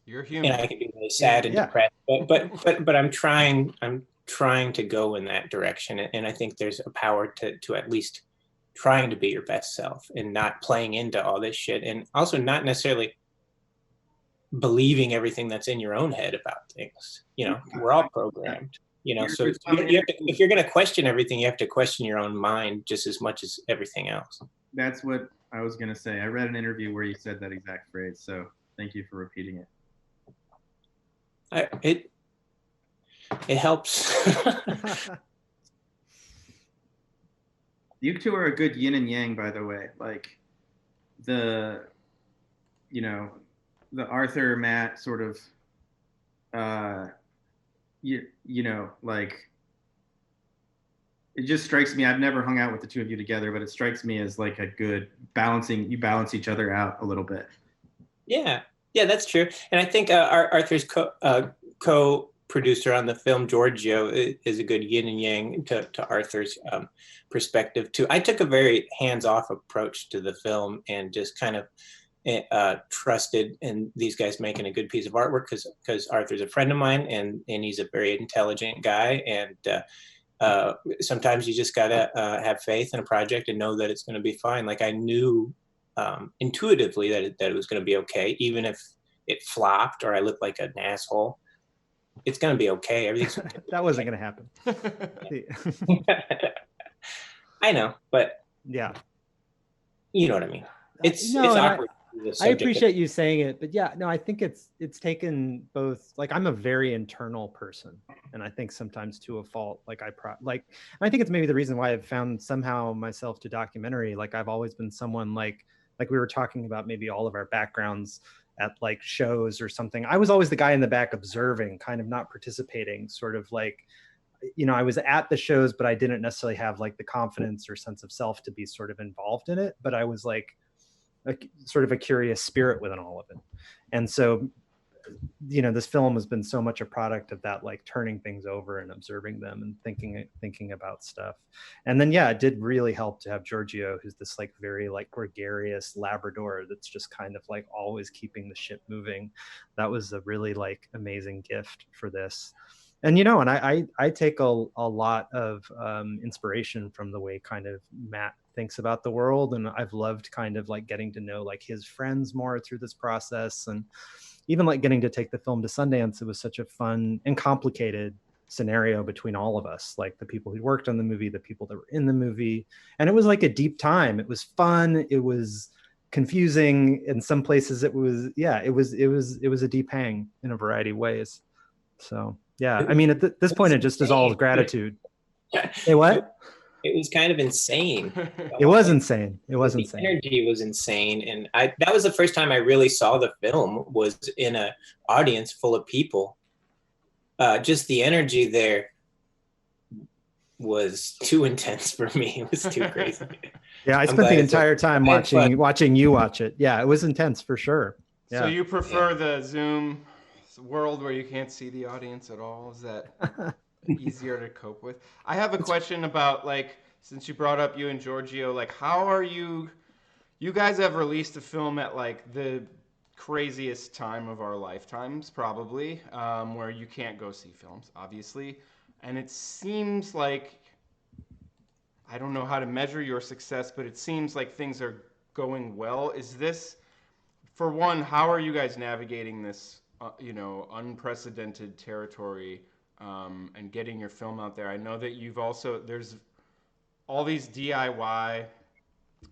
you're human. And I can be really sad and depressed, but I'm trying to go in that direction. And I think there's a power to at least trying to be your best self and not playing into all this shit. And also not necessarily believing everything that's in your own head about things. We're all programmed. So if you're going to question everything, you have to question your own mind just as much as everything else. That's what I was going to say. I read an interview where you said that exact phrase. So thank you for repeating it. It helps. You two are a good yin and yang, by the way. Like the Arthur Matt sort of, like it just strikes me. I've never hung out with the two of you together, but it strikes me as like a good balancing. You balance each other out a little bit. Yeah, yeah, that's true. And I think Arthur's co-producer on the film, Giorgio, is a good yin and yang to Arthur's perspective too. I took a very hands-off approach to the film and just kind of trusted in these guys making a good piece of artwork because Arthur's a friend of mine and he's a very intelligent guy, and sometimes you just gotta have faith in a project and know that it's going to be fine. Like I knew intuitively that it was going to be okay, even if it flopped or I looked like an asshole. It's going to be okay. Everything's that wasn't going to happen. I know, but yeah, you know what I mean. It's no, awkward. I appreciate you saying it, but yeah, no, I think it's taken both. Like I'm a very internal person, and I think sometimes to a fault. Like and I think it's maybe the reason why I've found somehow myself to documentary. Like I've always been someone like we were talking about maybe all of our backgrounds at like shows or something. I was always the guy in the back observing, kind of not participating, sort of like, you know, I was at the shows, but I didn't necessarily have like the confidence or sense of self to be sort of involved in it. But I was like sort of a curious spirit within all of it. And so, you know, this film has been so much a product of that, like turning things over and observing them and thinking about stuff. And then, yeah, it did really help to have Giorgio, who's this like very like gregarious Labrador that's just kind of like always keeping the ship moving. That was a really like amazing gift for this. And, you know, and I take a lot of inspiration from the way kind of Matt thinks about the world. And I've loved kind of like getting to know like his friends more through this process. And even like getting to take the film to Sundance, it was such a fun and complicated scenario between all of us, like the people who worked on the movie, the people that were in the movie. And it was like a deep time. It was fun. It was confusing. In some places it was, yeah, it was a deep hang in a variety of ways. So, yeah, I mean, at this point, it just is all gratitude. Hey, what? It was kind of insane. It was insane. It was insane. The energy was insane. And that was the first time I really saw the film, was in an audience full of people. Just the energy there was too intense for me. It was too crazy. Yeah, I spent the entire time watching you watch it. Yeah, it was intense for sure. Yeah. So you prefer the Zoom world where you can't see the audience at all? Is that easier to cope with? I have a question about, like, since you brought up you and Giorgio, like, how are you guys have released a film at like the craziest time of our lifetimes, probably, where you can't go see films, obviously. And it seems like, I don't know how to measure your success, but it seems like things are going well. Is this, for one, how are you guys navigating this unprecedented territory and getting your film out there? I know that there's all these DIY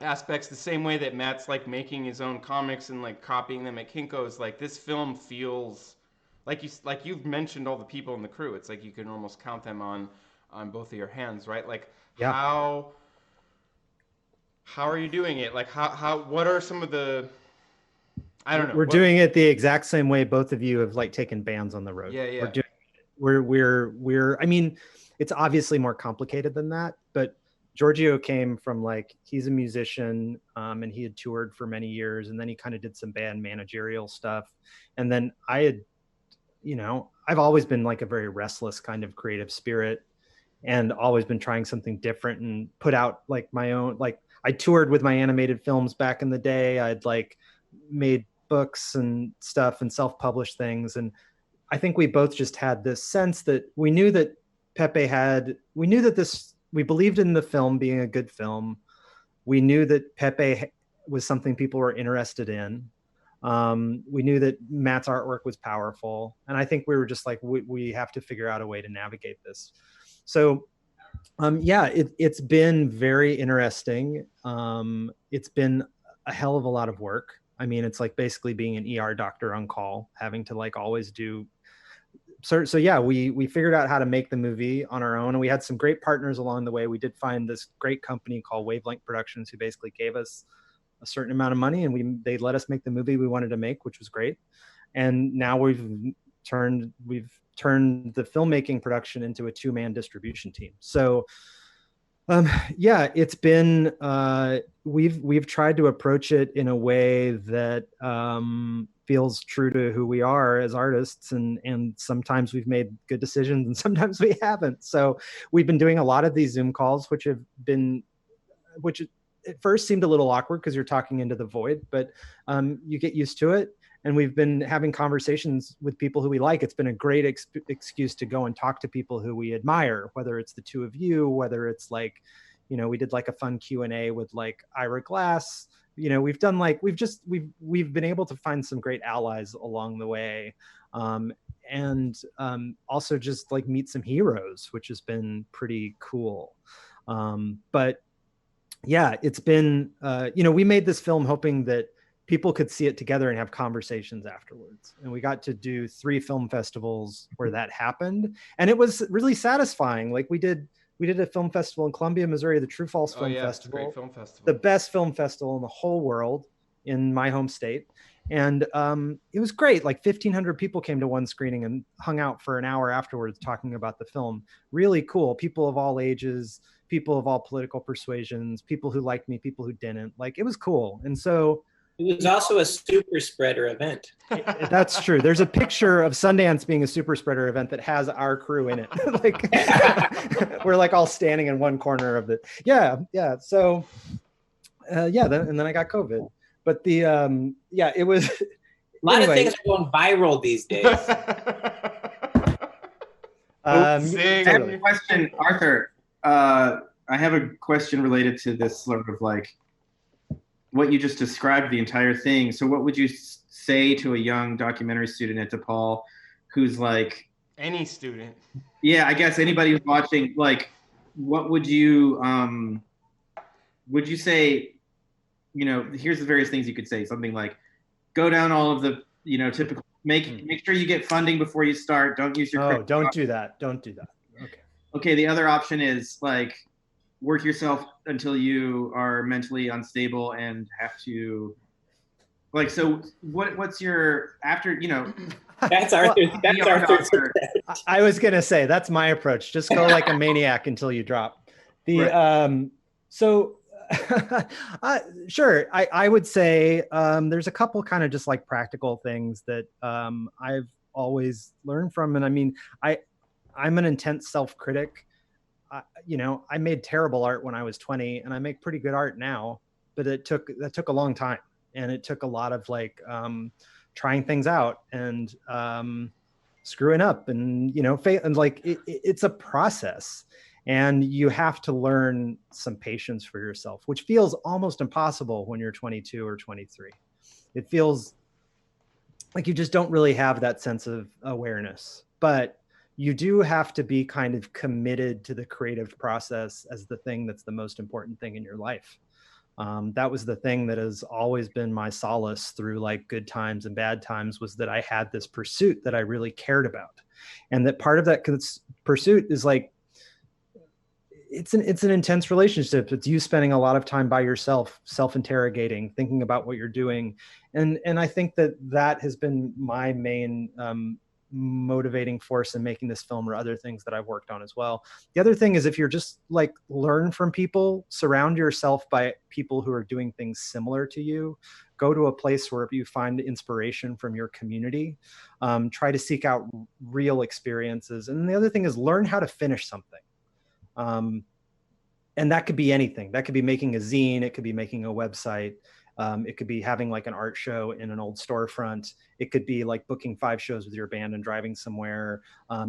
aspects, the same way that Matt's like making his own comics and like copying them at Kinko's. Like this film feels like you've mentioned all the people in the crew. It's like you can almost count them on both of your hands, right? Like, yeah. How are you doing it? Like what are some of the, I don't know. We're doing it the exact same way both of you have like taken bands on the road. Yeah. We're I mean, it's obviously more complicated than that, but Giorgio came from like, he's a musician and he had toured for many years, and then he kind of did some band managerial stuff. And then I had, I've always been like a very restless kind of creative spirit and always been trying something different and put out like my own, like I toured with my animated films back in the day. I'd like made books and stuff and self-published things. And I think we both just had this sense that we knew that we believed in the film being a good film. We knew that Pepe was something people were interested in. We knew that Matt's artwork was powerful. And I think we were just like, we have to figure out a way to navigate this. So it's been very interesting. It's been a hell of a lot of work. I mean, it's like basically being an ER doctor on call, having to like always do. So yeah, we figured out how to make the movie on our own, and we had some great partners along the way. We did find this great company called Wavelength Productions, who basically gave us a certain amount of money, and they let us make the movie we wanted to make, which was great. And now we've turned the filmmaking production into a 2-man distribution team. So Yeah, it's been we've tried to approach it in a way that feels true to who we are as artists, and sometimes we've made good decisions and sometimes we haven't. So we've been doing a lot of these Zoom calls, which at first seemed a little awkward because you're talking into the void, but you get used to it. And we've been having conversations with people who we like. It's been a great excuse to go and talk to people who we admire, whether it's the two of you, whether it's like, we did like a fun Q&A with like Ira Glass. We've done like, we've been able to find some great allies along the way. And also just like meet some heroes, which has been pretty cool. But yeah, it's been, we made this film hoping that people could see it together and have conversations afterwards. And we got to do 3 film festivals where that happened. And it was really satisfying. Like we did a film festival in Columbia, Missouri, the True False Film Festival. It's a great film festival. The best film festival in the whole world in my home state. And it was great. Like 1,500 people came to one screening and hung out for an hour afterwards talking about the film. Really cool. People of all ages, people of all political persuasions, people who liked me, people who didn't. Like, it was cool. And so it was also a super spreader event. That's true. There's a picture of Sundance being a super spreader event that has our crew in it. Like we're like all standing in one corner of it. Yeah. So and then I got COVID. But it was a lot of things are going viral these days. I have a question, Arthur. I have a question related to this sort of like what you just described, the entire thing. So what would you say to a young documentary student at DePaul who's like... Any student. Yeah, I guess anybody who's watching, like, what would you say, here's the various things you could say. Something like, go down all of the, typical, make sure you get funding before you start. Don't use your... Oh, don't do that. Don't do that. Okay. Okay, the other option is, like, work yourself until you are mentally unstable and have to, like, so what's your, after, That's Arthur's I was going to say, that's my approach. Just go like a maniac until you drop. Sure. I would say there's a couple kind of just like practical things that I've always learned from. And I mean, I'm an intense self-critic. I made terrible art when I was 20 and I make pretty good art now, but that took a long time. And it took a lot of like trying things out and screwing up and, and like it's a process, and you have to learn some patience for yourself, which feels almost impossible when you're 22 or 23. It feels like you just don't really have that sense of awareness, but you do have to be kind of committed to the creative process as the thing that's the most important thing in your life. That was the thing that has always been my solace through like good times and bad times, was that I had this pursuit that I really cared about. And that part of that pursuit is like, it's an intense relationship. It's you spending a lot of time by yourself, self-interrogating, thinking about what you're doing. And I think that has been my main motivating force in making this film, or other things that I've worked on as well. The other thing is, if you're just like, learn from people, surround yourself by people who are doing things similar to you, go to a place where you find inspiration from your community, try to seek out real experiences. And the other thing is, learn how to finish something. And that could be anything. That could be making a zine. It could be making a website. It could be having like an art show in an old storefront. It could be like booking 5 shows with your band and driving somewhere.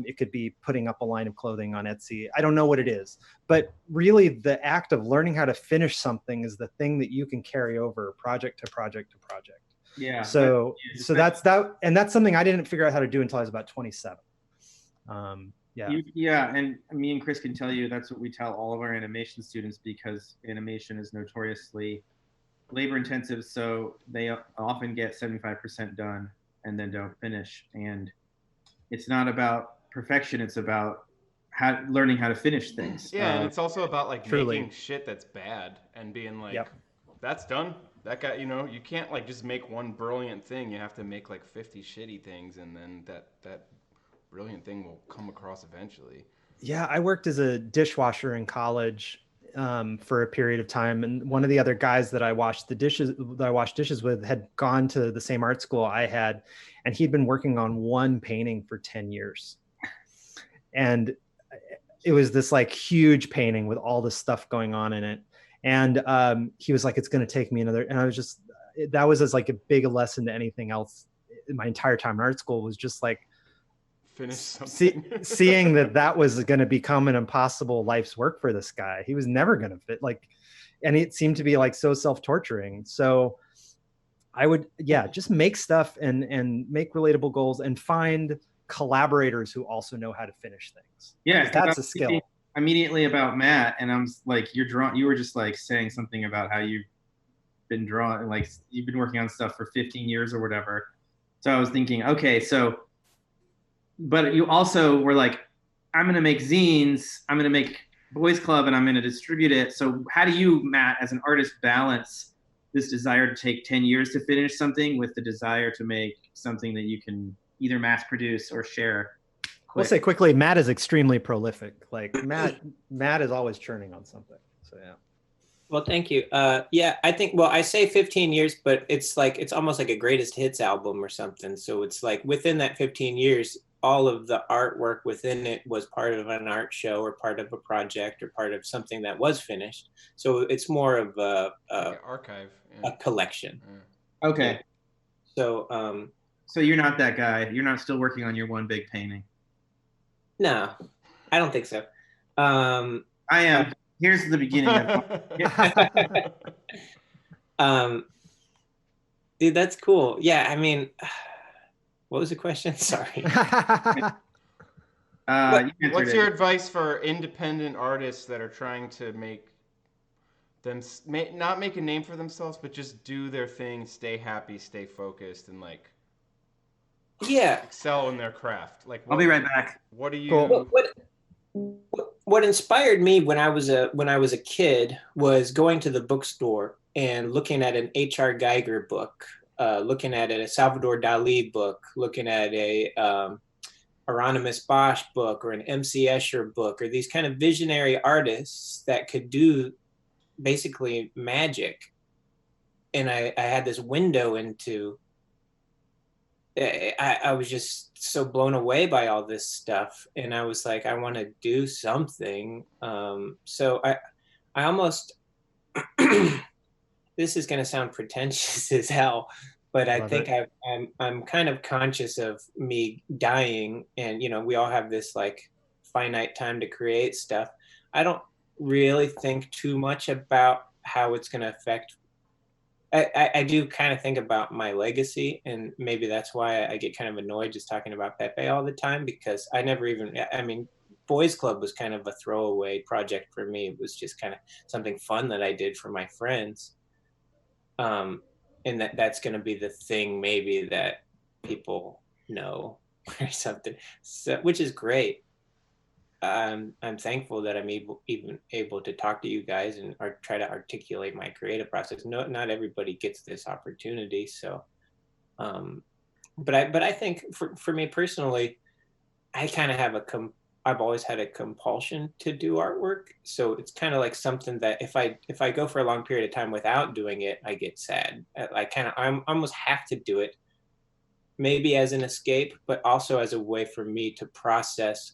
It could be putting up a line of clothing on Etsy. I don't know what it is, but really the act of learning how to finish something is the thing that you can carry over project to project to project. Yeah. So that's that. And that's something I didn't figure out how to do until I was about 27. And me and Chris can tell you that's what we tell all of our animation students, because animation is notoriously labor intensive, so they often get 75% done and then don't finish. And it's not about perfection, it's about learning how to finish things. Yeah, and it's also about like making shit that's bad and being like, that's done. That guy, you can't like just make one brilliant thing. You have to make like 50 shitty things, and then that brilliant thing will come across eventually. Yeah, I worked as a dishwasher in college, for a period of time, and one of the other guys that I washed dishes with had gone to the same art school I had, and he'd been working on one painting for 10 years. And it was this like huge painting with all this stuff going on in it. And he was like, it's going to take me another, and I was just, that was as like a big lesson to anything else. My entire time in art school was just like, finish something. seeing that was going to become an impossible life's work for this guy. He was never going to fit, like, and it seemed to be like so self-torturing. So I would, just make stuff and make relatable goals and find collaborators who also know how to finish things. Yeah, that's a skill. Immediately about Matt, and I'm like, you were just like saying something about how you've been drawing, like you've been working on stuff for 15 years or whatever. So I was thinking, okay, so, but you also were like, I'm going to make zines, I'm going to make Boys Club, and I'm going to distribute it. So how do you, Matt, as an artist, balance this desire to take 10 years to finish something with the desire to make something that you can either mass produce or share? We'll say quickly, Matt is extremely prolific. Like Matt is always churning on something. So yeah. Well, thank you. Yeah, I think, well, I say 15 years, but it's like, it's almost like a greatest hits album or something. So it's like within that 15 years, all of the artwork within it was part of an art show or part of a project or part of something that was finished. So it's more of a archive, a collection. Yeah. Okay. So, so you're not that guy. You're not still working on your one big painting. No, I don't think so. I am. Here's the beginning of dude, that's cool. Yeah, I mean, what was the question? Sorry. What's your advice for independent artists that are trying to not make a name for themselves, but just do their thing, stay happy, stay focused, and like excel in their craft? Like, I'll be right back. What do you? Cool. What inspired me when I was a kid was going to the bookstore and looking at an H.R. Geiger book, looking at a Salvador Dali book, looking at a Hieronymus Bosch book or an M.C. Escher book, or these kind of visionary artists that could do basically magic. And I had this window into, I was just so blown away by all this stuff. And I was like, I want to do something. So I almost, this is going to sound pretentious as hell, but I think I'm kind of conscious of me dying. And, we all have this like finite time to create stuff. I don't really think too much about how it's going to affect. I do kind of think about my legacy, and maybe that's why I get kind of annoyed just talking about Pepe all the time, because I never even, Boys Club was kind of a throwaway project for me. It was just kind of something fun that I did for my friends. And that's going to be the thing maybe that people know or something, so, which is great. I'm thankful that I'm even able to talk to you guys and try to articulate my creative process. Not everybody gets this opportunity. So, but I think for me personally, I kind of have I've always had a compulsion to do artwork. So it's kind of like something that if I go for a long period of time without doing it, I get sad. I almost have to do it, maybe as an escape, but also as a way for me to process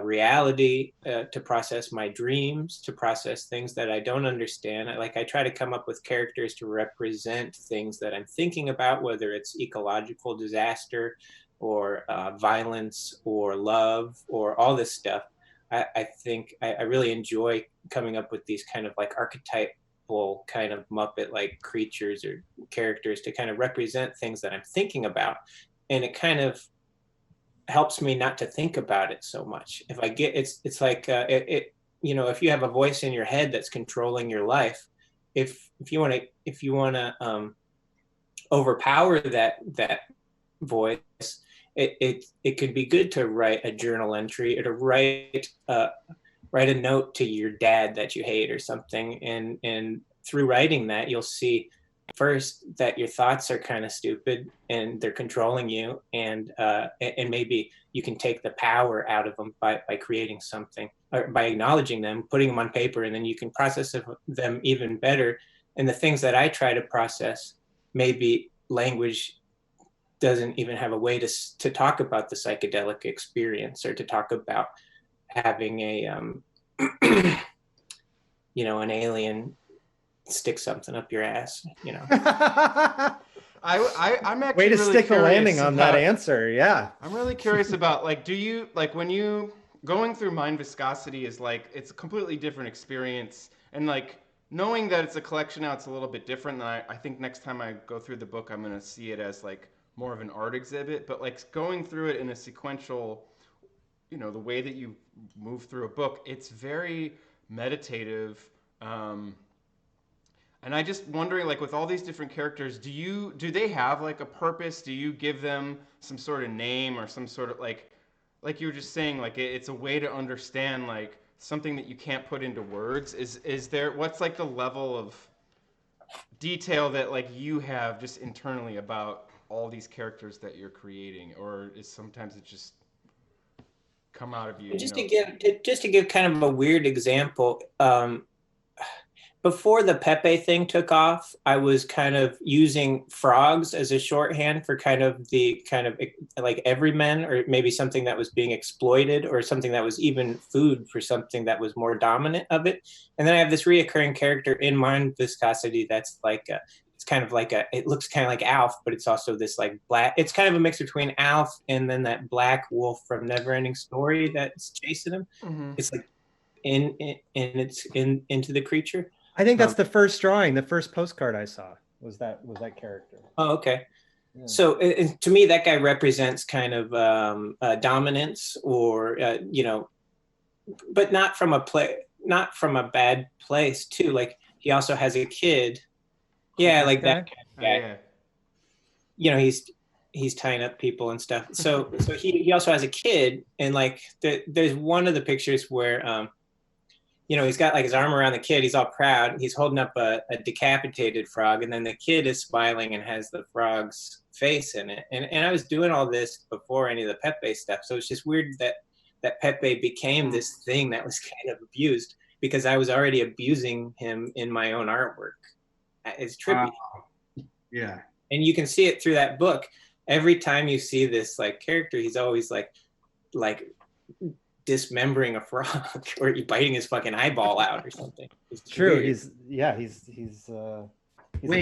reality, to process my dreams, to process things that I don't understand. I try to come up with characters to represent things that I'm thinking about, whether it's ecological disaster or violence or love or all this stuff. I think I really enjoy coming up with these kind of like archetypal kind of Muppet like creatures or characters to kind of represent things that I'm thinking about. And it kind of helps me not to think about it so much. If I get, it's like if you have a voice in your head that's controlling your life, if you want to overpower that voice, it could be good to write a journal entry or to write a note to your dad that you hate or something, and through writing that you'll see first that your thoughts are kind of stupid and they're controlling you, and maybe you can take the power out of them by creating something, or by acknowledging them, putting them on paper, and then you can process them even better. And the things that I try to process, maybe language doesn't even have a way to talk about the psychedelic experience, or to talk about having a an alien stick something up your ass, I'm actually Way to really stick the landing curious on that about- answer. Yeah. I'm really curious about, like, do you, like, when you going through Mind Viscosity is like, it's a completely different experience, and like knowing that it's a collection now, it's a little bit different. And I think next time I go through the book, I'm gonna see it as like more of an art exhibit. But like going through it in a sequential, the way that you move through a book, it's very meditative. And I just wondering, like, with all these different characters, do they have like a purpose? Do you give them some sort of name, or some sort of like you were just saying, like it's a way to understand like something that you can't put into words? Is there, what's like the level of detail that like you have just internally about all these characters that you're creating, or is sometimes it just come out of you? Just to give kind of a weird example, before the Pepe thing took off, I was kind of using frogs as a shorthand for kind of like everymen, or maybe something that was being exploited, or something that was even food for something that was more dominant of it. And then I have this reoccurring character in Mind Viscosity that's like it looks kind of like Alf, but it's also this like black, it's kind of a mix between Alf and then that black wolf from Neverending Story that's chasing him. Mm-hmm. It's like into the creature. I think that's the first drawing, the first postcard I saw was that character. Oh, okay. Yeah. So to me, that guy represents kind of dominance, or but not from a bad place too. Like he also has a kid. Yeah, like that kind of guy. Yeah. He's tying up people and stuff. So he also has a kid, and like there's one of the pictures where he's got like his arm around the kid. He's all proud. He's holding up a decapitated frog, and then the kid is smiling and has the frog's face in it. And I was doing all this before any of the Pepe stuff, so it's just weird that Pepe became this thing that was kind of abused, because I was already abusing him in my own artwork. It's trippy. Yeah. And you can see it through that book. Every time you see this like character, he's always like dismembering a frog, or biting his fucking eyeball out or something. It's true. Weird. He's a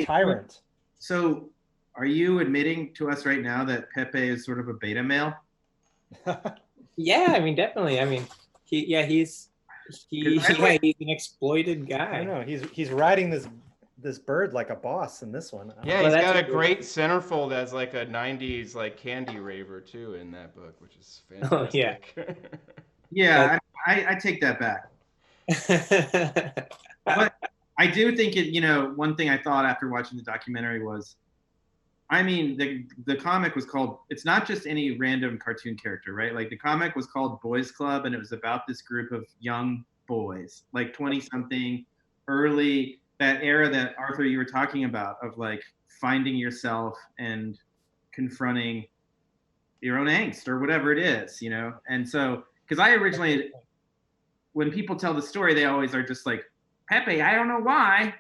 tyrant. So are you admitting to us right now that Pepe is sort of a beta male? Yeah, I mean, definitely. I mean, he's an exploited guy. I know. He's riding this bird like a boss in this one. Yeah, he's got a great centerfold as like a 90s like candy raver too in that book, which is fantastic. Oh, yeah. Yeah, I take that back. But I do think one thing I thought after watching the documentary was, I mean, the comic was called, it's not just any random cartoon character, right? Like the comic was called Boys Club, and it was about this group of young boys, like 20-something, early, that era that Arthur, you were talking about, of like finding yourself and confronting your own angst or whatever it is, And so, because I originally, when people tell the story, they always are just like, Pepe, I don't know why,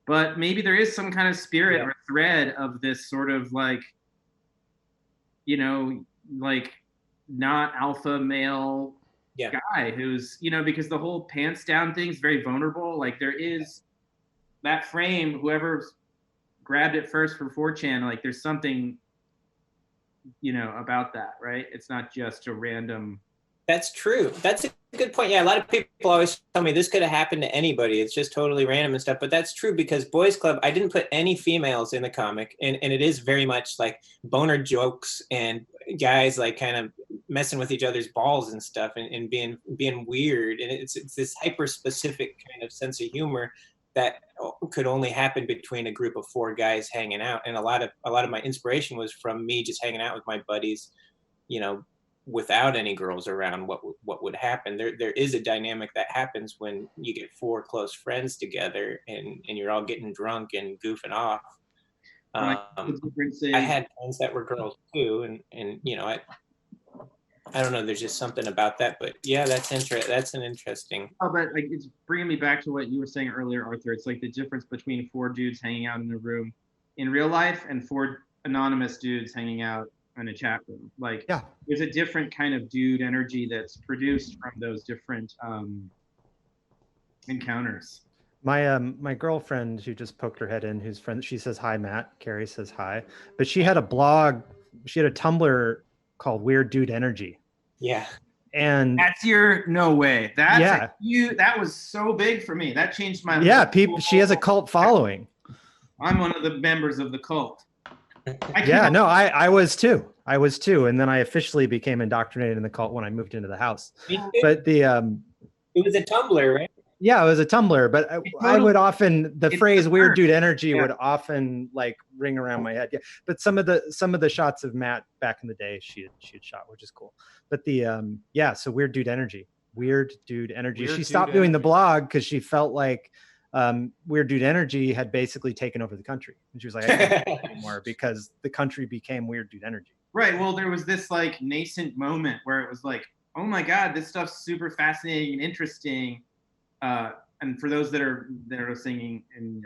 but maybe there is some kind of spirit or thread of this sort of like, like not alpha male guy who's, because the whole pants down thing is very vulnerable. Like there is that frame, whoever grabbed it first for 4chan, like there's something, about that, right? It's not just a random. That's true. That's a good point. Yeah, a lot of people always tell me this could have happened to anybody. It's just totally random and stuff. But that's true, because Boys Club, I didn't put any females in the comic. And it is very much like boner jokes and guys like kind of messing with each other's balls and stuff, and being weird. And it's this hyper specific kind of sense of humor that could only happen between a group of 4 guys hanging out. And a lot of my inspiration was from me just hanging out with my buddies, without any girls around. What would happen? There is a dynamic that happens when you get 4 close friends together, and you're all getting drunk and goofing off. I had friends that were girls too, and you know, I don't know. There's just something about that, but yeah, that's an interesting. Oh, but like it's bringing me back to what you were saying earlier, Arthur. It's like the difference between 4 dudes hanging out in a room in real life and 4 anonymous dudes hanging out in a chat room. Like, Yeah. There's a different kind of dude energy that's produced from those different encounters. My girlfriend who just poked her head in, who's friend, she says hi, Matt. Carrie says hi, but she had a blog, she had a Tumblr called Weird Dude Energy. Yeah. And that's no way. That's that was so big for me. That changed my life. People. She has a cult following. I'm one of the members of the cult. I was too. And then I officially became indoctrinated in the cult when I moved into the house. But it was a Tumblr, right? Yeah, it was a Tumblr, but I would often, the phrase "weird dude energy" would often like ring around my head. Yeah, but some of the shots of Matt back in the day, she had shot, which is cool. But so weird dude energy. She stopped doing the blog because she felt like Weird Dude Energy had basically taken over the country, and she was like, I can't do it anymore because the country became Weird Dude Energy. Right. Well, there was this like nascent moment where it was like, oh my God, this stuff's super fascinating and interesting. And for those that are singing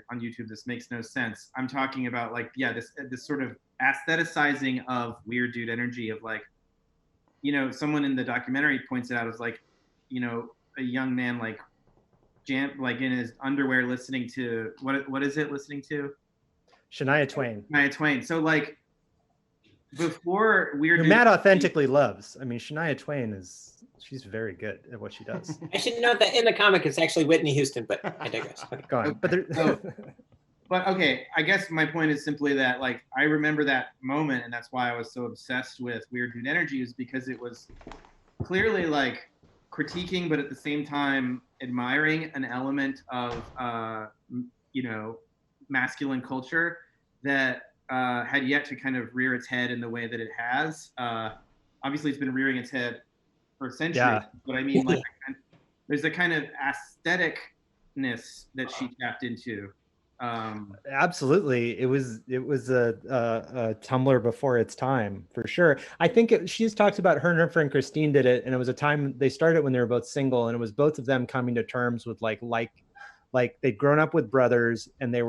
on YouTube, this makes no sense. I'm talking about like, this sort of aestheticizing of Weird Dude Energy of like, someone in the documentary points it out as like, a young man like in his underwear listening to what is it listening to? Shania Twain. So like before Weird Dude Matt authentically loves. I mean, Shania Twain she's very good at what she does. I should note that in the comic it's actually Whitney Houston, but I digress. Okay. Go on. But okay, I guess my point is simply that like I remember that moment, and that's why I was so obsessed with Weird Dude Energy, is because it was clearly like critiquing, but at the same time admiring an element of masculine culture that had yet to kind of rear its head in the way that it has. Obviously, it's been rearing its head for centuries, but I mean, like, there's a kind of aestheticness that she tapped into. Absolutely, it was a Tumblr before its time for sure. I think she's talked about her and her friend Christine did it, and it was a time they started when they were both single, and it was both of them coming to terms with like they'd grown up with brothers and they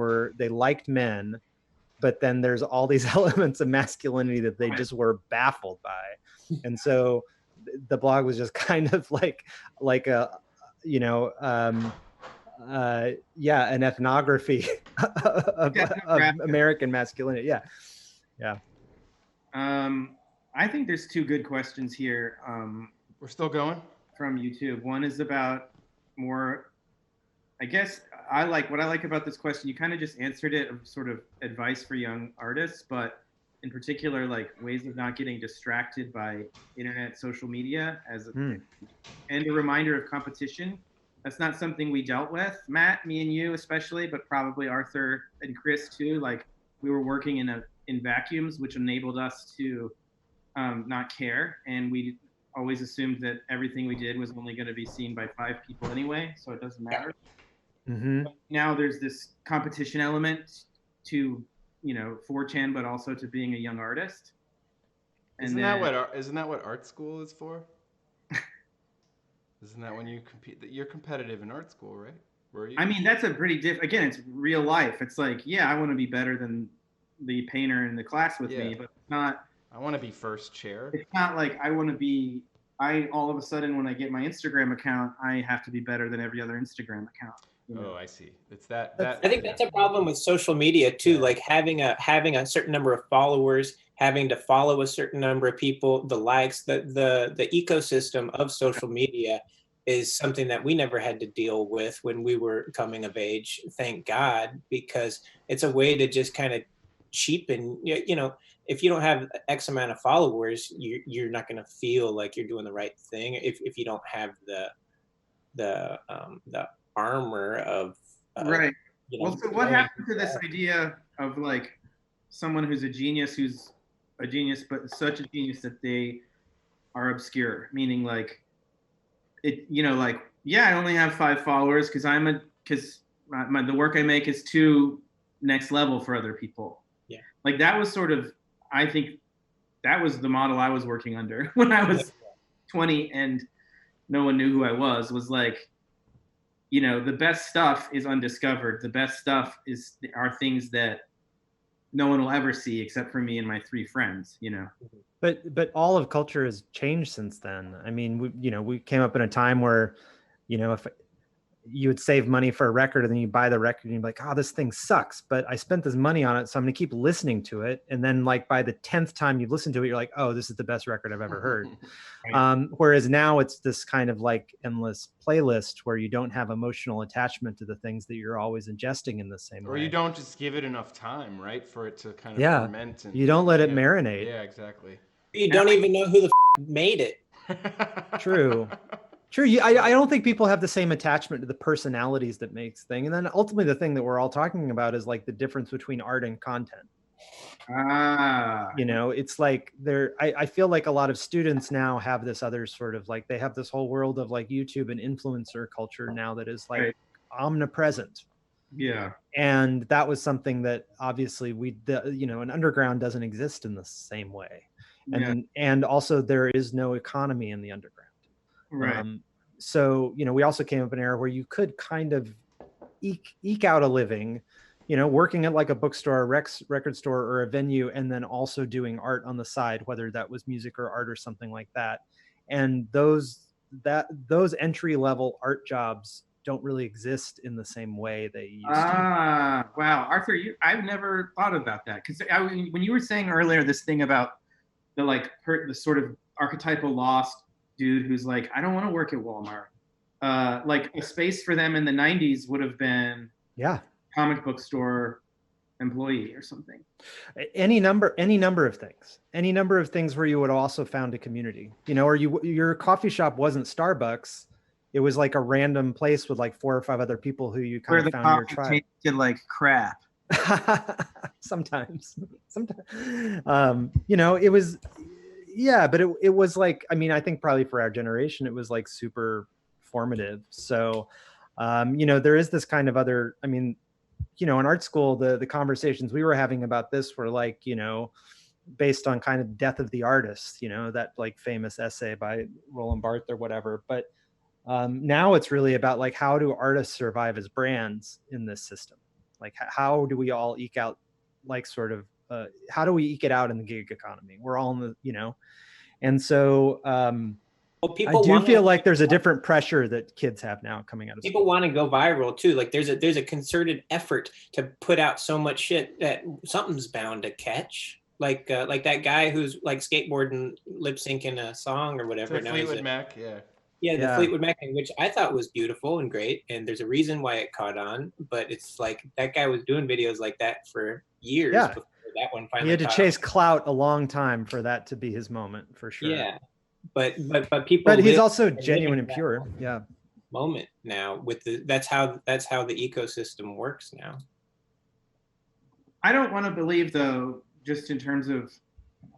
liked men, but then there's all these elements of masculinity that they just were baffled by, and so the blog was just kind of like a an ethnography of American masculinity. Yeah. I think there's 2 good questions here. We're still going from YouTube. One is about more, I guess what I like about this question, you kind of just answered it, of sort of advice for young artists, but in particular, like ways of not getting distracted by internet, social media and a reminder of competition. That's not something we dealt with, Matt, me and you especially, but probably Arthur and Chris too. Like we were working in vacuums, which enabled us to not care, and we always assumed that everything we did was only going to be seen by 5 people anyway, so it doesn't matter. Mm-hmm. Now there's this competition element to 4chan, but also to being a young artist. Isn't that what art school is for? Isn't that when you compete? You're competitive in art school, right? Were you? I mean, that's a pretty again, it's real life. It's like, I want to be better than the painter in the class with me, but it's not. I want to be first chair. It's not like I want to be. All of a sudden, when I get my Instagram account, I have to be better than every other Instagram account. Oh, I see. It's that. I think that's a problem with social media too. Like having a certain number of followers, having to follow a certain number of people, the likes, the ecosystem of social media is something that we never had to deal with when we were coming of age. Thank God, because it's a way to just kind of cheapen. If you don't have X amount of followers, you're not going to feel like you're doing the right thing. If you don't have the armor of right. Well, so what happened to this idea of like someone who's a genius, but such a genius that they are obscure, meaning like it, I only have 5 followers because the work I make is too next level for other people. Yeah. Like that was sort of, I think that was the model I was working under when I was 20 and no one knew who I was like, you know, the best stuff is undiscovered. The best stuff are things that no one will ever see except for me and my 3 friends, you know. But all of culture has changed since then. I mean, we came up in a time where, if you would save money for a record and then you buy the record and you're like, oh, this thing sucks, but I spent this money on it, so I'm going to keep listening to it. And then like by the 10th time you've listened to it, you're like, oh, this is the best record I've ever heard. Right. Whereas now it's this kind of like endless playlist where you don't have emotional attachment to the things that you're always ingesting in the same way. Or you don't just give it enough time, right, for it to kind of ferment. And you don't let it marinate. Yeah, exactly. You don't even know who the made it. True. I don't think people have the same attachment to the personalities that makes thing. And then ultimately the thing that we're all talking about is like the difference between art and content. It's like I feel like a lot of students now have this other sort of like, they have this whole world of like YouTube and influencer culture now that is like omnipresent. Yeah. And that was something that obviously an underground doesn't exist in the same way. And also there is no economy in the underground. Right. So, we also came up in an era where you could kind of eke out a living, working at like a bookstore, a record store, or a venue, and then also doing art on the side, whether that was music or art or something like that. And those entry level art jobs don't really exist in the same way they used to. Wow, Arthur, I've never thought about that, because when you were saying earlier this thing about the sort of archetypal lost dude who's like, I don't want to work at Walmart. Like a space for them in the 90s would have been comic book store employee or something. Any number of things where you would also found a community, or your coffee shop wasn't Starbucks. It was like a random place with like 4 or 5 other people who you kind of found your tribe. Tasted like crap. Sometimes, it was, but it was like, I mean, I think probably for our generation, it was like super formative. So, there is this kind of other, I mean, in art school, the conversations we were having about this were like, based on kind of death of the artist, that like famous essay by Roland Barthes or whatever. But now it's really about like, how do artists survive as brands in this system? Like, how do we all eke out, like sort of, how do we eke it out in the gig economy? We're all in the, and so I do feel like there's a different pressure that kids have now coming out of people school. Want to go viral too. Like there's a concerted effort to put out so much shit that something's bound to catch. Like that guy who's like skateboarding, lip syncing a song or whatever. Now Fleetwood Mac, the Fleetwood Mac thing, which I thought was beautiful and great, and there's a reason why it caught on. But it's like that guy was doing videos like that for years before that one finally. He had to chase clout a long time for that to be his moment, for sure. Yeah, but people. But he's also genuine and pure. Yeah. Moment now with that's how the ecosystem works now. I don't want to believe though, just in terms of.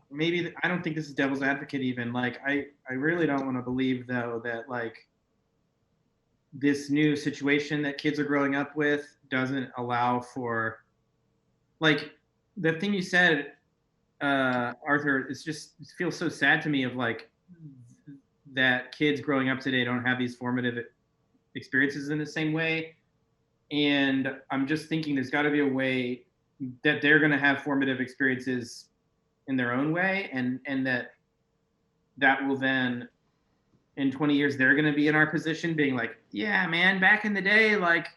Maybe I don't think this is devil's advocate even. Like I really don't want to believe though that like this new situation that kids are growing up with doesn't allow for like the thing you said, Arthur. It feels so sad to me of like that kids growing up today don't have these formative experiences in the same way, and I'm just thinking there's got to be a way that they're going to have formative experiences in their own way, and that will then in 20 years they're going to be in our position being like, yeah man, back in the day like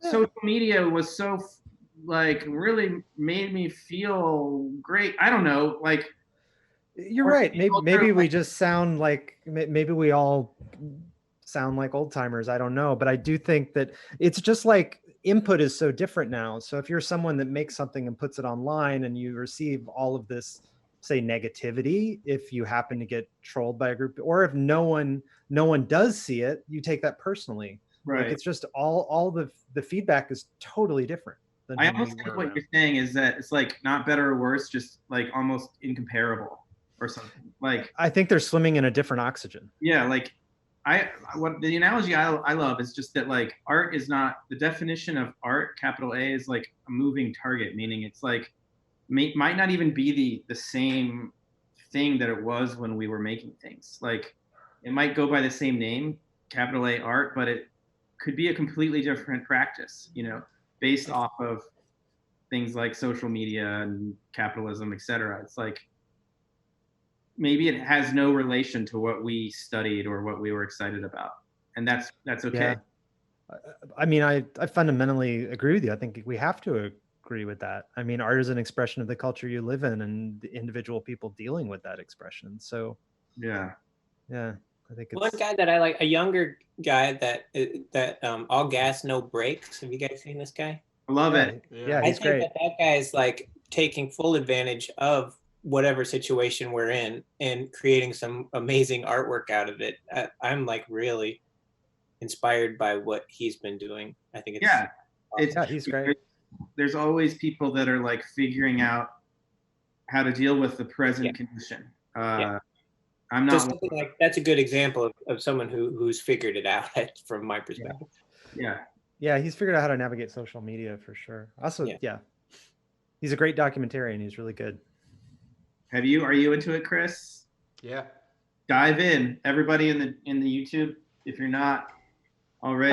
social media was so like really made me feel great. I don't know, like you're right, maybe we just sound like, maybe we all sound like old timers, I don't know, but I do think that it's just like input is so different now. So if you're someone that makes something and puts it online and you receive all of this, say, negativity, if you happen to get trolled by a group, or if no one does see it, you take that personally. Right. Like it's just all the feedback is totally different. I almost think what you're saying is that it's like not better or worse, just like almost incomparable or something. Like I think they're swimming in a different oxygen. Yeah, like what the analogy I love is just that like art is not, the definition of art, capital A, is like a moving target, meaning it's like might not even be the same thing that it was when we were making things. Like it might go by the same name, capital A art, but it could be a completely different practice, based off of things like social media and capitalism, etc. It's like maybe it has no relation to what we studied or what we were excited about, and that's okay. Yeah. I mean, I fundamentally agree with you. I think we have to agree with that. I mean, art is an expression of the culture you live in and the individual people dealing with that expression. So yeah, I think one guy that I like, a younger guy that all gas no brakes. Have you guys seen this guy? I love it. Yeah, I he's think great. that guy is like taking full advantage of whatever situation we're in and creating some amazing artwork out of it. I'm like really inspired by what he's been doing. I think it's He's great. There's always people that are like figuring out how to deal with the present condition. I'm not just like that's a good example of someone who's figured it out from my perspective. Yeah, he's figured out how to navigate social media for sure. Also, he's a great documentarian. He's really good. Are you into it, Chris? Yeah. Dive in, everybody in the YouTube. If you're not already,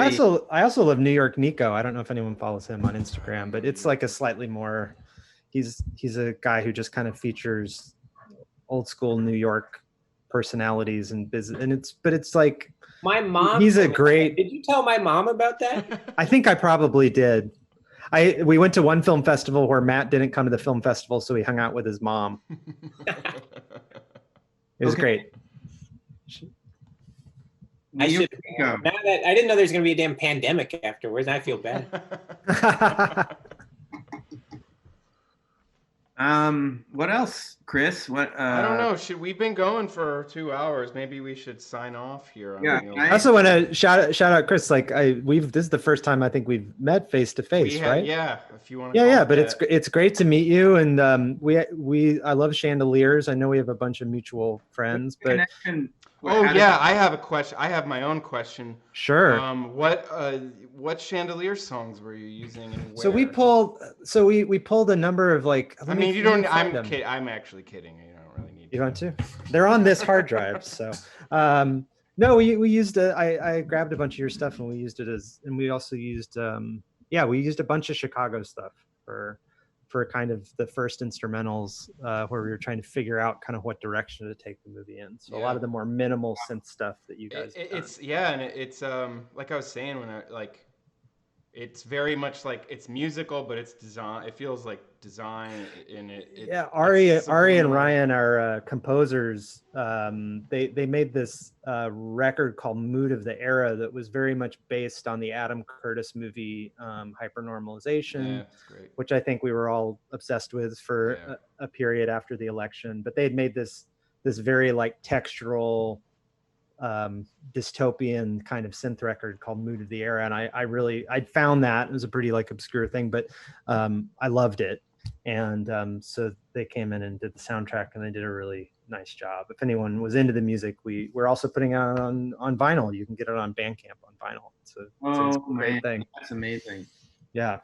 I also love New York Nico. I don't know if anyone follows him on Instagram, but it's like a slightly more. He's a guy who just kind of features old school New York personalities and business, and it's like my mom. He's a great. Did you tell my mom about that? I think I probably did. We went to one film festival where Matt didn't come to the film festival, so he hung out with his mom. It was great. I should go. Now that I didn't know there's going to be a damn pandemic afterwards, I feel bad. What else, Chris? I don't know. We've been going for 2 hours? Maybe we should sign off here. I also want to shout out Chris. Like this is the first time I think we've met face to face, right? Yeah. If you want. But it's great to meet you, and I love chandeliers. I know we have a bunch of mutual friends, but. I have a question. I have my own question. Sure. What chandelier songs were you using and where? So we pulled a number of like. I mean, you don't. I'm actually kidding. You don't really need. You want to? They're on this hard drive. So, no, we used I grabbed a bunch of your stuff and we used it and we also used we used a bunch of Chicago stuff for kind of the first instrumentals where we were trying to figure out kind of what direction to take the movie in. So a lot of the more minimal synth stuff that you guys it's like I was saying it's very much like it's musical, but it's design. It feels like design in it. Ari and Ryan are composers. They made this record called "Mood of the Era" that was very much based on the Adam Curtis movie Hypernormalization, which I think we were all obsessed with for a period after the election. But they had made this very like textural dystopian kind of synth record called Mood of the Era, and I'd found that it was a pretty like obscure thing, but I loved it, and so they came in and did the soundtrack, and they did a really nice job. If anyone was into the music, we're also putting it on vinyl. You can get it on Bandcamp on vinyl. So it's a great thing. That's amazing. Yeah.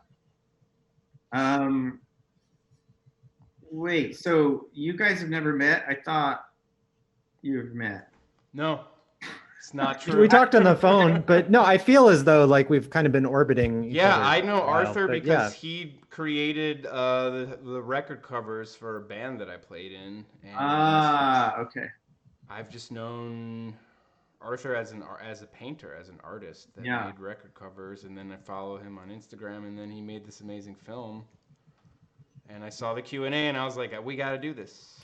Wait, so you guys have never met? I thought you have met. No. It's not true. We talked on the phone, but no, I feel as though like we've kind of been orbiting. Yeah, I know Arthur because he created the record covers for a band that I played in. Okay. I've just known Arthur as a painter, as an artist that made record covers, and then I follow him on Instagram, and then he made this amazing film. And I saw the Q&A, and I was like, we got to do this.